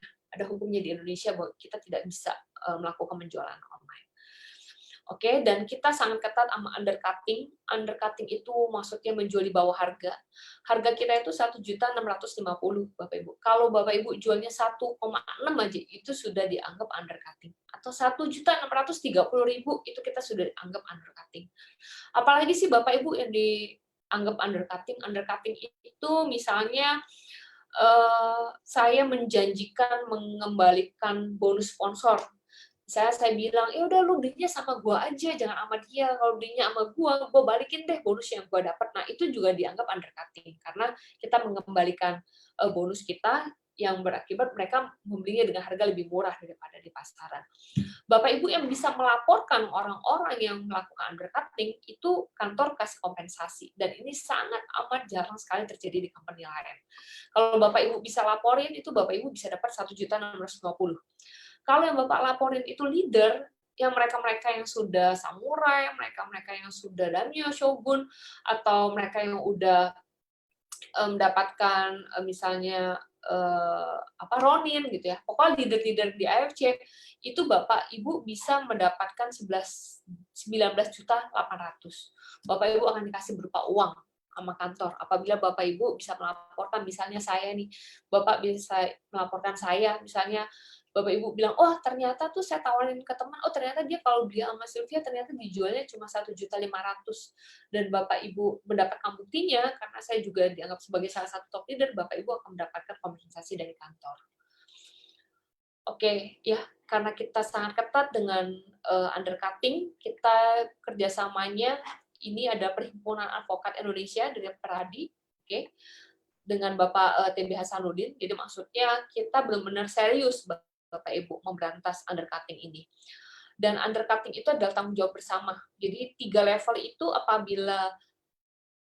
di Indonesia bahwa kita tidak bisa melakukan penjualan online. Oke, dan kita sangat ketat sama undercutting. Undercutting itu maksudnya menjual di bawah harga. Harga kita itu 1.650.000, Bapak Ibu. Kalau Bapak Ibu jualnya 1,6 aja, itu sudah dianggap undercutting. Atau 1.630.000 itu kita sudah dianggap undercutting. Apalagi sih Bapak Ibu yang dianggap undercutting? Undercutting itu misalnya saya menjanjikan mengembalikan bonus sponsor. Saya bilang, ya udah lu belinya sama gua aja, jangan sama dia. Kalau belinya sama gua balikin deh bonus yang gua dapat. Nah, itu juga dianggap undercutting karena kita mengembalikan bonus kita yang berakibat mereka membelinya dengan harga lebih murah daripada di pasaran. Bapak Ibu yang bisa melaporkan orang-orang yang melakukan undercutting itu kantor kasih kompensasi, dan ini sangat amat jarang sekali terjadi di company lain. Kalau Bapak Ibu bisa laporin itu Bapak Ibu bisa dapat 1.650.000. Kalau yang Bapak laporin itu leader, yang mereka-mereka yang sudah samurai, mereka-mereka yang sudah daimyo, shogun, atau mereka yang udah mendapatkan misalnya ronin gitu ya. Pokoknya leader-leader di AFC itu Bapak Ibu bisa mendapatkan 19.800.000. Bapak Ibu akan dikasih berupa uang sama kantor. Apabila Bapak Ibu bisa melaporkan, misalnya saya nih, Bapak bisa melaporkan saya, misalnya Bapak Ibu bilang, oh ternyata tuh saya tawarin ke teman, oh ternyata dia kalau beli sama Sylvia ternyata dijualnya cuma 1.500.000, dan Bapak Ibu mendapatkan buktinya karena saya juga dianggap sebagai salah satu top leader, Bapak Ibu akan mendapatkan kompensasi dari kantor. Oke, ya karena kita sangat ketat dengan undercutting, kita kerjasamanya ini ada Perhimpunan Advokat Indonesia dari Peradi, oke, dengan Bapak TB Hasanuddin. Jadi maksudnya kita benar-benar serius Bapak Ibu memberantas undercutting ini. Dan undercutting itu adalah tanggung jawab bersama. Jadi 3 level itu apabila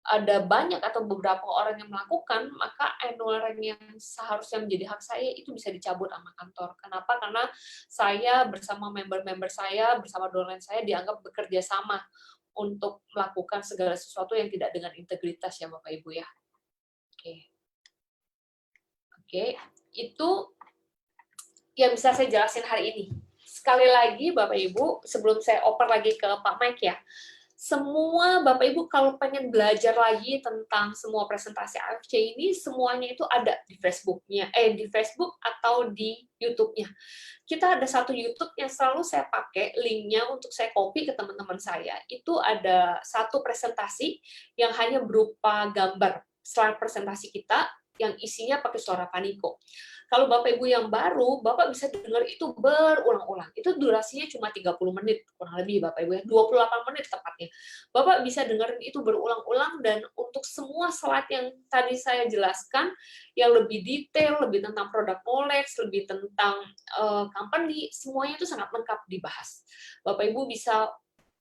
ada banyak atau beberapa orang yang melakukan, maka annual rank yang seharusnya menjadi hak saya itu bisa dicabut sama kantor. Kenapa? Karena saya bersama member-member saya, bersama downline saya dianggap bekerja sama untuk melakukan segala sesuatu yang tidak dengan integritas ya Bapak Ibu ya. Oke, itu yang bisa saya jelasin hari ini. Sekali lagi Bapak Ibu, sebelum saya oper lagi ke Pak Mike ya, semua Bapak Ibu kalau pengen belajar lagi tentang semua presentasi AFC ini, semuanya itu ada di Facebooknya, di Facebook atau di YouTube-nya. Kita ada satu YouTube yang selalu saya pakai, linknya untuk saya copy ke teman-teman saya. Itu ada satu presentasi yang hanya berupa gambar slide presentasi kita, yang isinya pakai suara Paniko. Kalau Bapak Ibu yang baru, Bapak bisa dengar itu berulang-ulang. Itu durasinya cuma 30 menit, kurang lebih Bapak Ibu ya, 28 menit tepatnya. Bapak bisa dengerin itu berulang-ulang, dan untuk semua slide yang tadi saya jelaskan, yang lebih detail, lebih tentang product knowledge, lebih tentang company, semuanya itu sangat lengkap dibahas. Bapak Ibu bisa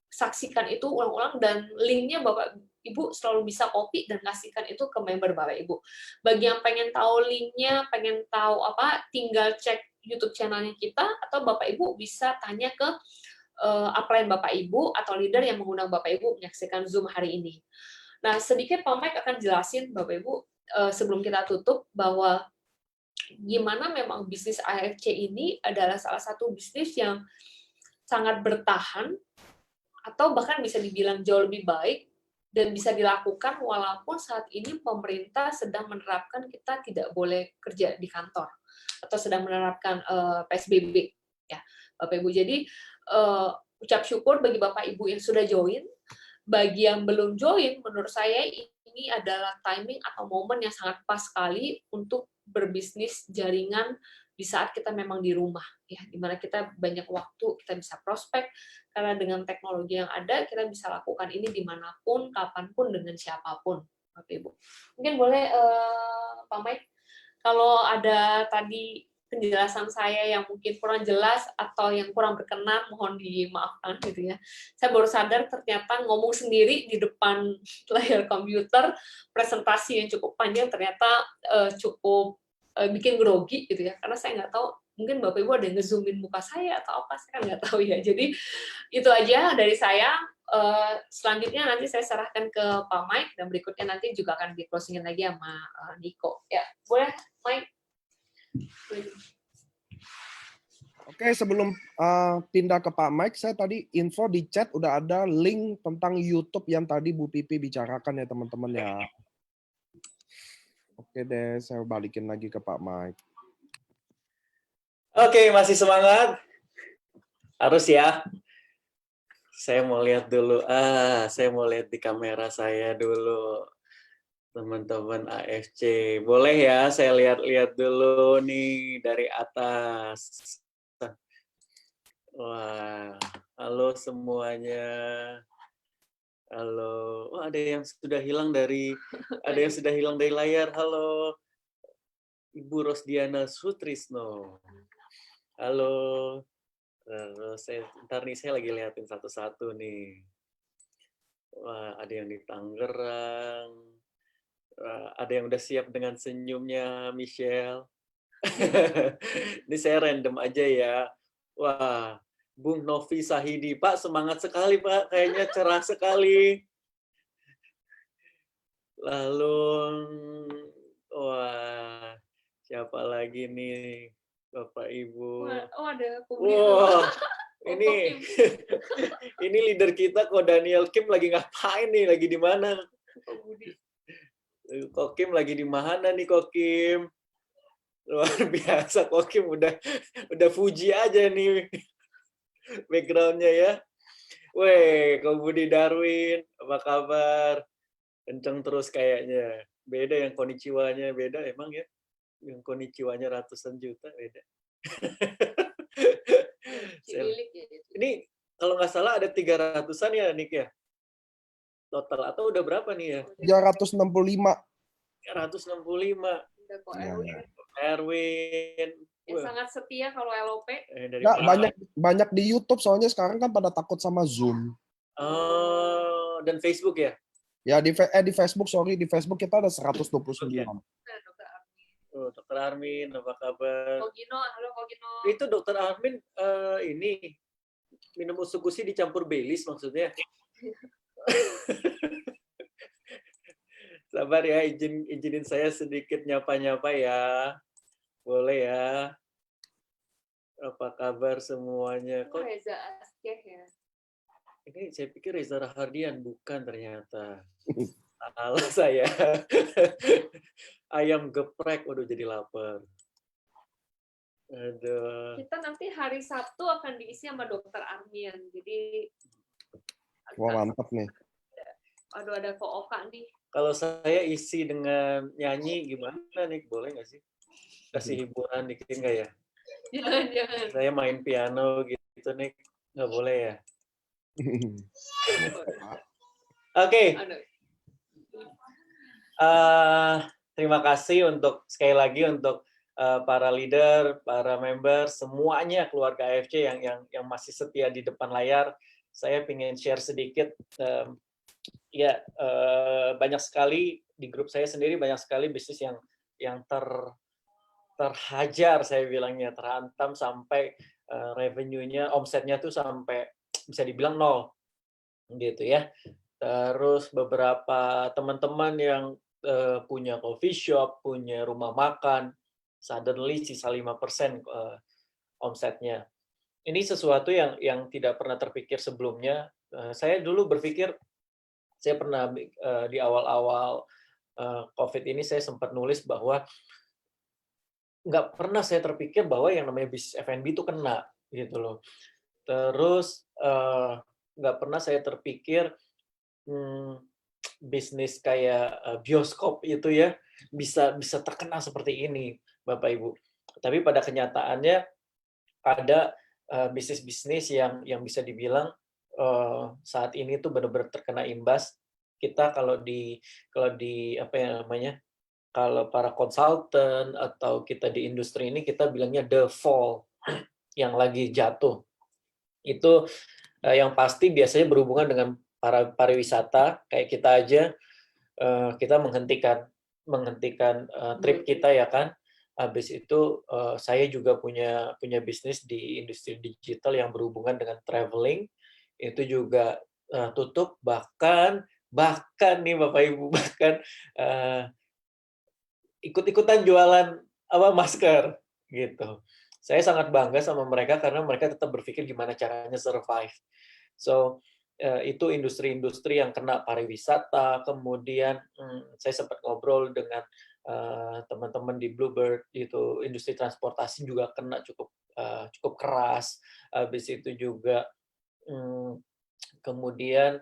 saksikan itu ulang-ulang, dan linknya Bapak Ibu selalu bisa copy dan kasihkan itu ke member Bapak Ibu. Bagi yang pengen tahu linknya, pengen tahu apa, tinggal cek YouTube channelnya kita, atau Bapak Ibu bisa tanya ke upline Bapak Ibu atau leader yang mengundang Bapak Ibu menyaksikan Zoom hari ini. Nah, sedikit Pak Mike akan jelasin Bapak Ibu sebelum kita tutup bahwa gimana memang bisnis AFC ini adalah salah satu bisnis yang sangat bertahan, atau bahkan bisa dibilang jauh lebih baik, dan bisa dilakukan walaupun saat ini pemerintah sedang menerapkan kita tidak boleh kerja di kantor, atau sedang menerapkan PSBB ya Bapak Ibu. Jadi ucap syukur bagi Bapak Ibu yang sudah join. Bagi yang belum join, menurut saya ini adalah timing atau momen yang sangat pas sekali untuk berbisnis jaringan di saat kita memang di rumah, ya, dimana kita banyak waktu, kita bisa prospek, karena dengan teknologi yang ada, kita bisa lakukan ini dimanapun, kapanpun, dengan siapapun, Bapak Ibu. Mungkin boleh Pak Mike, kalau ada tadi penjelasan saya yang mungkin kurang jelas atau yang kurang berkenan, mohon dimaafkan gitu ya. Saya baru sadar ternyata ngomong sendiri di depan layar komputer, presentasi yang cukup panjang ternyata cukup bikin grogi gitu ya, karena saya nggak tahu, mungkin Bapak Ibu ada yang ngezoomin muka saya atau apa, saya nggak tahu ya. Jadi itu aja dari saya. selanjutnya nanti saya serahkan ke Pak Mike dan berikutnya nanti juga akan di closingin lagi sama Niko. Ya, boleh Mike.
Oke, sebelum pindah ke Pak Mike, saya tadi info di chat udah ada link tentang YouTube yang tadi Bu Pipi bicarakan ya teman-teman ya. Oke deh, saya balikin lagi ke Pak Mike.
Oke, masih semangat? Harus ya. Saya mau lihat dulu. Saya mau lihat di kamera saya dulu. Teman-teman AFC. Boleh ya, saya lihat-lihat dulu nih dari atas. Wah, halo semuanya. Halo. Oh, ada yang sudah hilang dari layar. Halo. Ibu Rosdiana Sutrisno. Halo. Terus ntar nih saya lagi liatin satu-satu nih. Wah, ada yang di Tangerang. Ada yang udah siap dengan senyumnya, Michelle. Ini saya random aja ya. Wah, Bung Novi Sahidi. Pak, semangat sekali, Pak. Kayaknya cerah sekali. Lalu, wah, siapa lagi nih? Bapak Ibu.
Oh, ada
Wah, ini leader kita kok Daniel Kim lagi ngapain nih? Lagi di mana? Kok Kim lagi di mana nih Kok Kim? Luar biasa Kok Kim udah Fuji aja nih backgroundnya ya. Weh, Kok Budi Darwin, apa kabar? Kenceng terus kayaknya. Beda yang konnichiwa-nya beda emang ya. Yang konnichiwa-nya ratusan juta beda. Ini kalau nggak salah ada 300-an ya, Nick ya? Total atau udah berapa nih ya?
365.
365. Erwin.
Ya, sangat setia kalau LOP.
Nah, banyak di YouTube soalnya sekarang kan pada takut sama Zoom.
Oh, dan Facebook ya?
Ya di Facebook, di Facebook kita ada 129.
Oh, Dokter Armin, apa kabar?
Kogino, halo Kogino.
Itu Dokter Armin ini minum usukusi dicampur Baileys maksudnya. Sabar ya, izinin saya sedikit nyapa-nyapa ya. Boleh ya. Apa kabar semuanya?
Kok Reza Askeh ya?
Ini saya pikir Reza Rahardian, bukan ternyata. Salah saya. Ayam geprek, waduh jadi lapar. Aduh.
Kita nanti hari Sabtu akan diisi sama Dokter Armin. Jadi
Wah, mantap nih.
Aduh, ada Ko Oka nih.
Kalau saya isi dengan nyanyi gimana nih? Boleh nggak sih? Kasih hiburan dikit nggak ya?
Jangan.
Saya main piano gitu nih. Nggak boleh ya? Oke. Terima kasih untuk sekali lagi untuk para leader, para member, semuanya keluarga AFC yang masih setia di depan layar. Saya ingin share sedikit. Banyak sekali di grup saya sendiri banyak sekali bisnis yang terhajar, saya bilangnya terhantam sampai revenue-nya, omsetnya tuh sampai bisa dibilang nol, gitu ya. Terus beberapa teman-teman yang punya coffee shop, punya rumah makan, suddenly sisa 5% omsetnya. Ini sesuatu yang tidak pernah terpikir sebelumnya. Saya dulu berpikir, saya pernah di awal-awal COVID ini saya sempat nulis bahwa nggak pernah saya terpikir bahwa yang namanya bisnis F&B itu kena, gitu loh. Terus nggak pernah saya terpikir bisnis kayak bioskop itu ya bisa terkena seperti ini, Bapak Ibu. Tapi pada kenyataannya ada bisnis-bisnis yang bisa dibilang saat ini tuh benar-benar terkena imbas. Kita kalau di apa ya namanya, kalau para konsultan atau kita di industri ini kita bilangnya the fall, yang lagi jatuh. Itu yang pasti biasanya berhubungan dengan para pariwisata kayak kita aja, kita menghentikan trip kita ya kan. Habis itu saya juga punya bisnis di industri digital yang berhubungan dengan traveling. Itu juga tutup, bahkan nih Bapak Ibu, bahkan ikut-ikutan jualan masker gitu. Saya sangat bangga sama mereka karena mereka tetap berpikir gimana caranya survive. So itu industri-industri yang kena pariwisata. Kemudian saya sempat ngobrol dengan teman-teman di Bluebird, itu industri transportasi juga kena cukup keras. Habis itu juga kemudian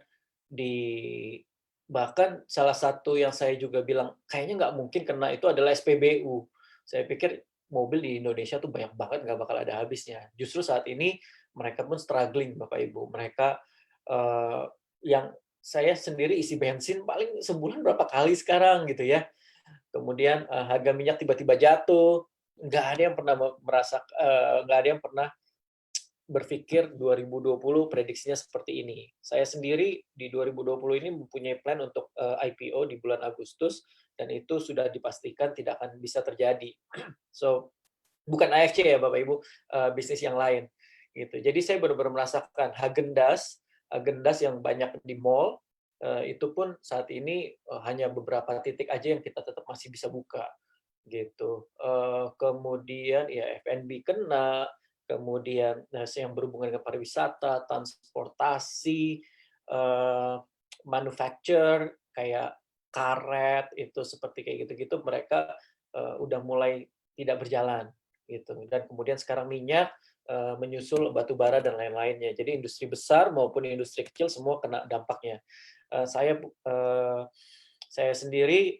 bahkan salah satu yang saya juga bilang kayaknya nggak mungkin kena itu adalah SPBU. Saya pikir mobil di Indonesia tuh banyak banget, nggak bakal ada habisnya. Justru saat ini mereka pun struggling, Bapak Ibu. Mereka yang saya sendiri isi bensin paling sebulan berapa kali sekarang gitu ya. Kemudian harga minyak tiba-tiba jatuh, nggak ada yang pernah nggak ada yang pernah berpikir 2020 prediksinya seperti ini. Saya sendiri di 2020 ini mempunyai plan untuk IPO di bulan Agustus, dan itu sudah dipastikan tidak akan bisa terjadi. So, bukan AFC ya Bapak Ibu, bisnis yang lain. Gitu. Jadi saya benar-benar merasakan Häagen-Dazs yang banyak di mall, itu pun saat ini hanya beberapa titik aja yang kita tetap masih bisa buka. Gitu. Kemudian ya F&B kena, kemudian yang berhubungan dengan pariwisata, transportasi, manufacture kayak karet itu seperti kayak gitu-gitu mereka udah mulai tidak berjalan gitu. Dan kemudian sekarang minyak menyusul batu bara dan lain-lainnya. Jadi industri besar maupun industri kecil semua kena dampaknya. Saya sendiri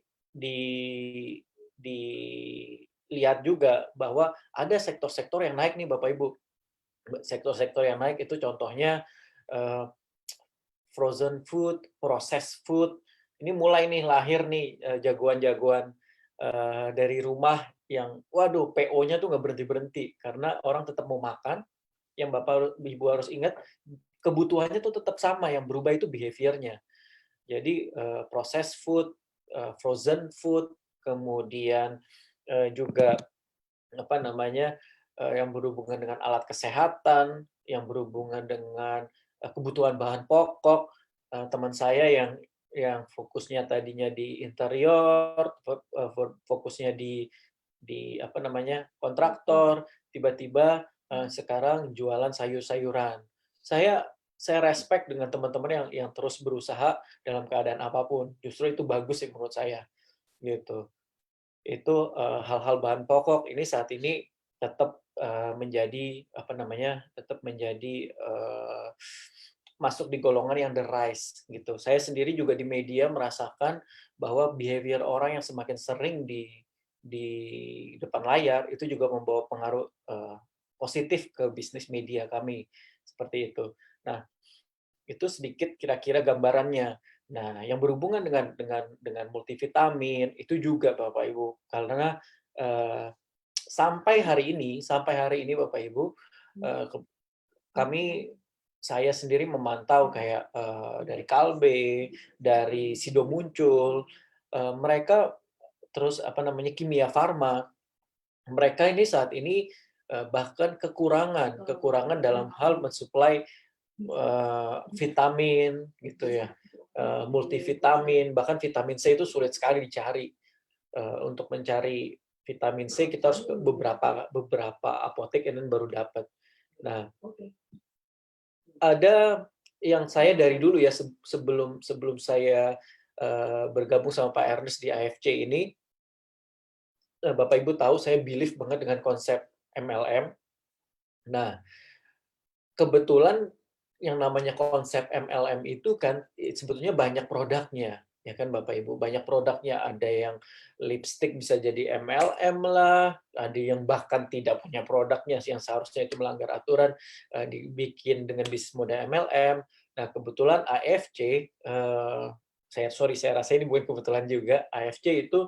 dilihat juga bahwa ada sektor-sektor yang naik nih Bapak Ibu. Sektor-sektor yang naik itu contohnya frozen food, processed food. Ini mulai nih lahir nih jagoan-jagoan dari rumah yang waduh PO-nya tuh nggak berhenti-berhenti karena orang tetap mau makan. Yang Bapak Ibu harus ingat kebutuhannya tuh tetap sama, yang berubah itu behavior-nya. Jadi processed food, frozen food, kemudian juga yang berhubungan dengan alat kesehatan, yang berhubungan dengan kebutuhan bahan pokok. Teman saya yang fokusnya tadinya di interior, fokusnya di kontraktor, tiba-tiba sekarang jualan sayur-sayuran. Saya respect dengan teman-teman yang terus berusaha dalam keadaan apapun. Justru itu bagus sih menurut saya. Gitu. Itu hal-hal bahan pokok ini saat ini tetap menjadi masuk di golongan yang the rise gitu. Saya sendiri juga di media merasakan bahwa behavior orang yang semakin sering di depan layar itu juga membawa pengaruh positif ke bisnis media kami seperti itu. Nah, itu sedikit kira-kira gambarannya. Nah, yang berhubungan dengan multivitamin itu juga Bapak Ibu, karena sampai hari ini Bapak Ibu, saya sendiri memantau kayak dari Kalbe, dari Sido Muncul, mereka terus Kimia Farma, mereka ini saat ini bahkan kekurangan dalam hal mensuplai vitamin gitu ya, multivitamin, bahkan vitamin C itu sulit sekali dicari. Untuk mencari vitamin C kita harus ke beberapa apotek dan baru dapat. Nah, ada yang saya dari dulu ya sebelum saya bergabung sama Pak Ernest di AFC ini, Bapak Ibu tahu saya believe banget dengan konsep MLM. Nah, kebetulan yang namanya konsep MLM itu kan sebetulnya banyak produknya, ya kan Bapak Ibu, banyak produknya. Ada yang lipstick bisa jadi MLM lah, ada yang bahkan tidak punya produknya yang seharusnya itu melanggar aturan, dibikin dengan bisnis model MLM. Nah, kebetulan AFC, saya rasa ini bukan kebetulan juga, AFC itu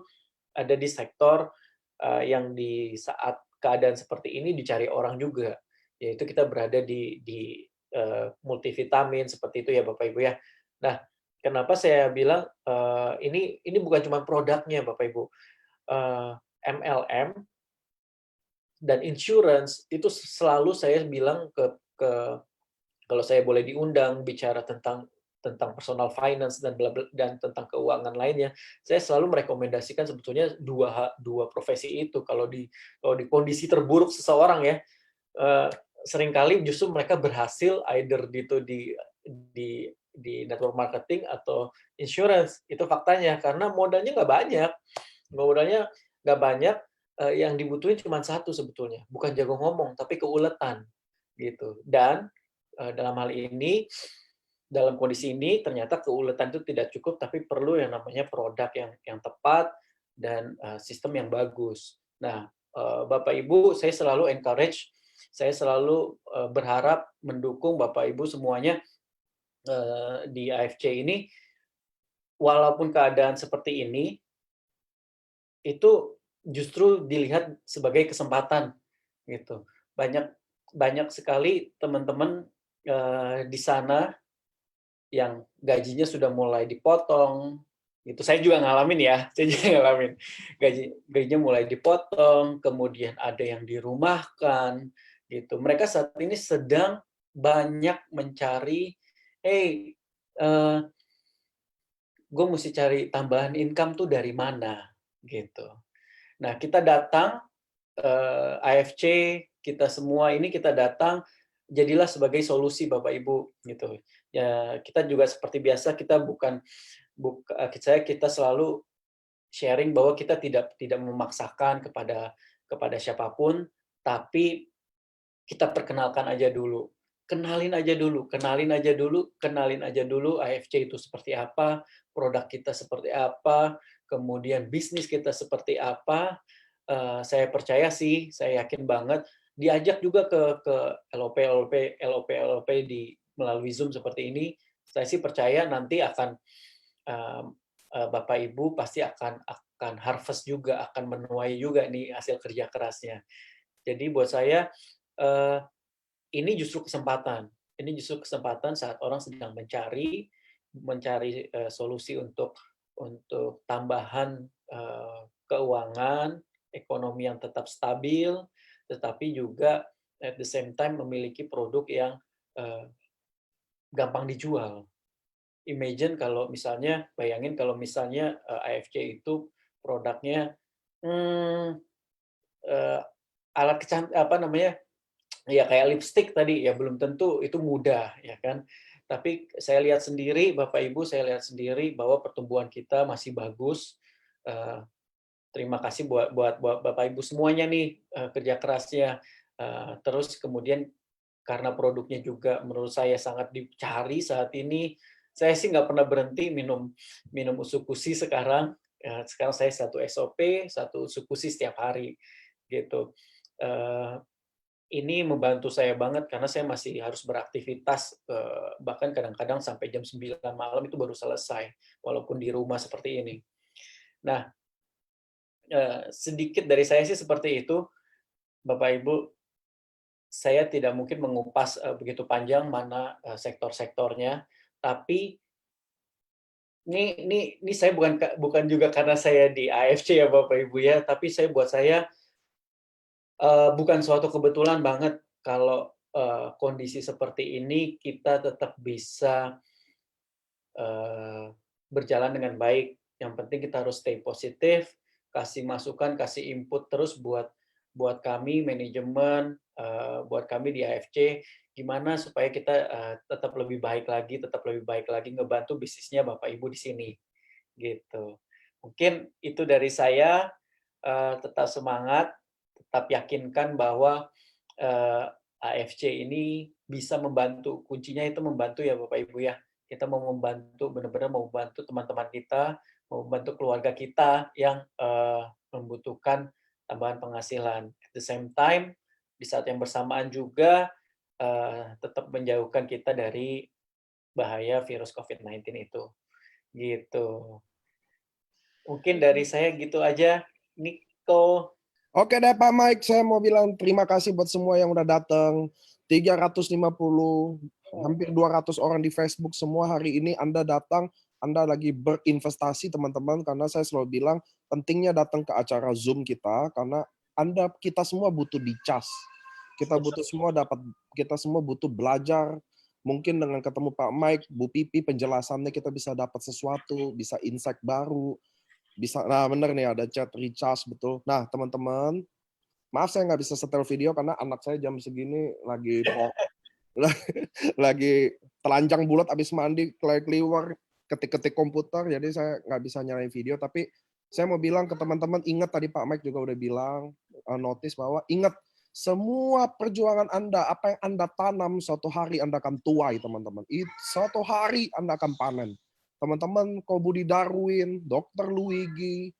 ada di sektor yang di saat keadaan seperti ini dicari orang juga, yaitu kita berada di multivitamin seperti itu ya Bapak Ibu ya. Nah, kenapa saya bilang ini bukan cuma produknya Bapak Ibu. MLM dan insurance itu selalu saya bilang ke kalau saya boleh diundang bicara tentang tentang personal finance dan dan tentang keuangan lainnya, saya selalu merekomendasikan sebetulnya dua profesi itu. Kalau di kondisi terburuk seseorang ya, seringkali justru mereka berhasil either di network marketing atau insurance. Itu faktanya, karena modalnya nggak banyak, yang dibutuhin cuma satu sebetulnya, bukan jago ngomong, tapi keuletan gitu. Dan dalam hal ini, dalam kondisi ini ternyata keuletan itu tidak cukup, tapi perlu yang namanya produk yang tepat dan sistem yang bagus. Nah, Bapak Ibu, saya selalu encourage, saya selalu berharap mendukung Bapak Ibu semuanya di AFC ini, walaupun keadaan seperti ini, itu justru dilihat sebagai kesempatan gitu. Banyak sekali teman-teman di sana yang gajinya sudah mulai dipotong gitu. Saya juga ngalamin ya, gajinya mulai dipotong, kemudian ada yang dirumahkan gitu. Mereka saat ini sedang banyak mencari, gue mesti cari tambahan income tuh dari mana gitu. Nah, kita datang AFC, kita semua ini kita datang, jadilah sebagai solusi Bapak Ibu gitu. Ya, kita juga seperti biasa, kita kita selalu sharing bahwa kita tidak memaksakan kepada siapapun, tapi kita perkenalkan aja dulu. Kenalin aja dulu AFC itu seperti apa, produk kita seperti apa, kemudian bisnis kita seperti apa. Saya percaya sih, saya yakin banget diajak juga ke LOP melalui Zoom seperti ini. Saya sih percaya nanti akan Bapak Ibu pasti akan harvest juga, akan menuai juga nih hasil kerja kerasnya. Jadi buat saya ini justru kesempatan. Ini justru kesempatan saat orang sedang mencari solusi untuk tambahan keuangan, ekonomi yang tetap stabil, tetapi juga at the same time memiliki produk yang gampang dijual. Bayangin kalau misalnya AFC itu produknya alat ya kayak lipstick tadi, ya belum tentu itu mudah, ya kan. Tapi saya lihat sendiri, Bapak Ibu, bahwa pertumbuhan kita masih bagus. Terima kasih buat Bapak Ibu semuanya nih kerja kerasnya. Terus kemudian karena produknya juga menurut saya sangat dicari saat ini, saya sih nggak pernah berhenti minum usukusi sekarang. Sekarang saya 1 SOP, 1 usukusi setiap hari gitu. Ini membantu saya banget karena saya masih harus beraktivitas, bahkan kadang-kadang sampai jam 9 malam itu baru selesai, walaupun di rumah seperti ini. Nah, sedikit dari saya sih seperti itu, Bapak Ibu. Saya tidak mungkin mengupas begitu panjang mana sektor-sektornya, tapi ini saya bukan juga karena saya di AFC ya Bapak Ibu ya, tapi buat saya bukan suatu kebetulan banget kalau kondisi seperti ini kita tetap bisa berjalan dengan baik. Yang penting kita harus stay positif, kasih masukan, kasih input terus buat kami manajemen, buat kami di AFC, gimana supaya kita tetap lebih baik lagi ngebantu bisnisnya Bapak Ibu di sini gitu. Mungkin itu dari saya. Tetap semangat, tetap yakinkan bahwa AFC ini bisa membantu. Kuncinya itu membantu ya Bapak Ibu ya. Kita mau membantu, benar-benar mau membantu teman-teman kita, mau membantu keluarga kita yang membutuhkan tambahan penghasilan. At the same time, di saat yang bersamaan juga tetap menjauhkan kita dari bahaya virus COVID-19 itu. Gitu. Mungkin dari saya gitu aja. Niko.
Oke deh Pak Mike, saya mau bilang terima kasih buat semua yang udah datang. 350, hampir 200 orang di Facebook semua hari ini Anda datang, Anda lagi berinvestasi teman-teman, karena saya selalu bilang pentingnya datang ke acara Zoom kita, karena kita semua butuh dicas. Kita semua butuh belajar Mungkin dengan ketemu Pak Mike, Bu Pipi, penjelasannya kita bisa dapat sesuatu, bisa insight baru, bisa. Nah bener nih ada chat recharge betul. Nah teman-teman, maaf saya nggak bisa setel video karena anak saya jam segini lagi telanjang bulat abis mandi keluar ketik-ketik komputer, jadi saya nggak bisa nyalain video. Tapi saya mau bilang ke teman-teman, ingat tadi Pak Mike juga udah bilang, notice bahwa ingat semua perjuangan Anda, apa yang Anda tanam, suatu hari Anda akan tuai, teman-teman. Suatu hari Anda akan panen. Teman-teman, Ko Budi Darwin, Dr. Luigi,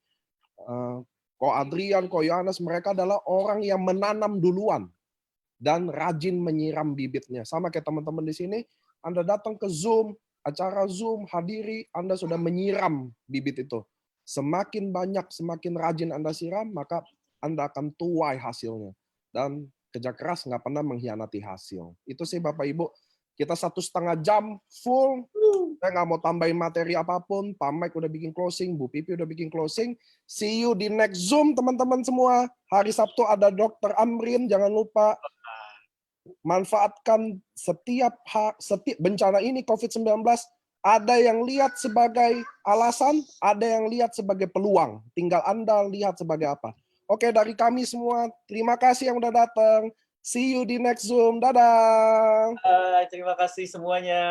Ko Adrian, Ko Yohanes, mereka adalah orang yang menanam duluan dan rajin menyiram bibitnya. Sama kayak teman-teman di sini, Anda datang ke Zoom, acara Zoom, hadiri, Anda sudah menyiram bibit itu. Semakin banyak, semakin rajin Anda siram, maka Anda akan tuai hasilnya. Dan kerja keras nggak pernah mengkhianati hasil. Itu sih Bapak Ibu. Kita 1,5 jam full. Saya nggak mau tambahin materi apapun. Pak Mike udah bikin closing, Bu Pipi udah bikin closing. See you di next Zoom teman-teman semua. Hari Sabtu ada Dr. Amrin, jangan lupa. Manfaatkan setiap bencana ini COVID-19. Ada yang lihat sebagai alasan, ada yang lihat sebagai peluang. Tinggal Anda lihat sebagai apa. Oke, dari kami semua, terima kasih yang udah datang. See you di next Zoom. Dadah.
Terima kasih semuanya.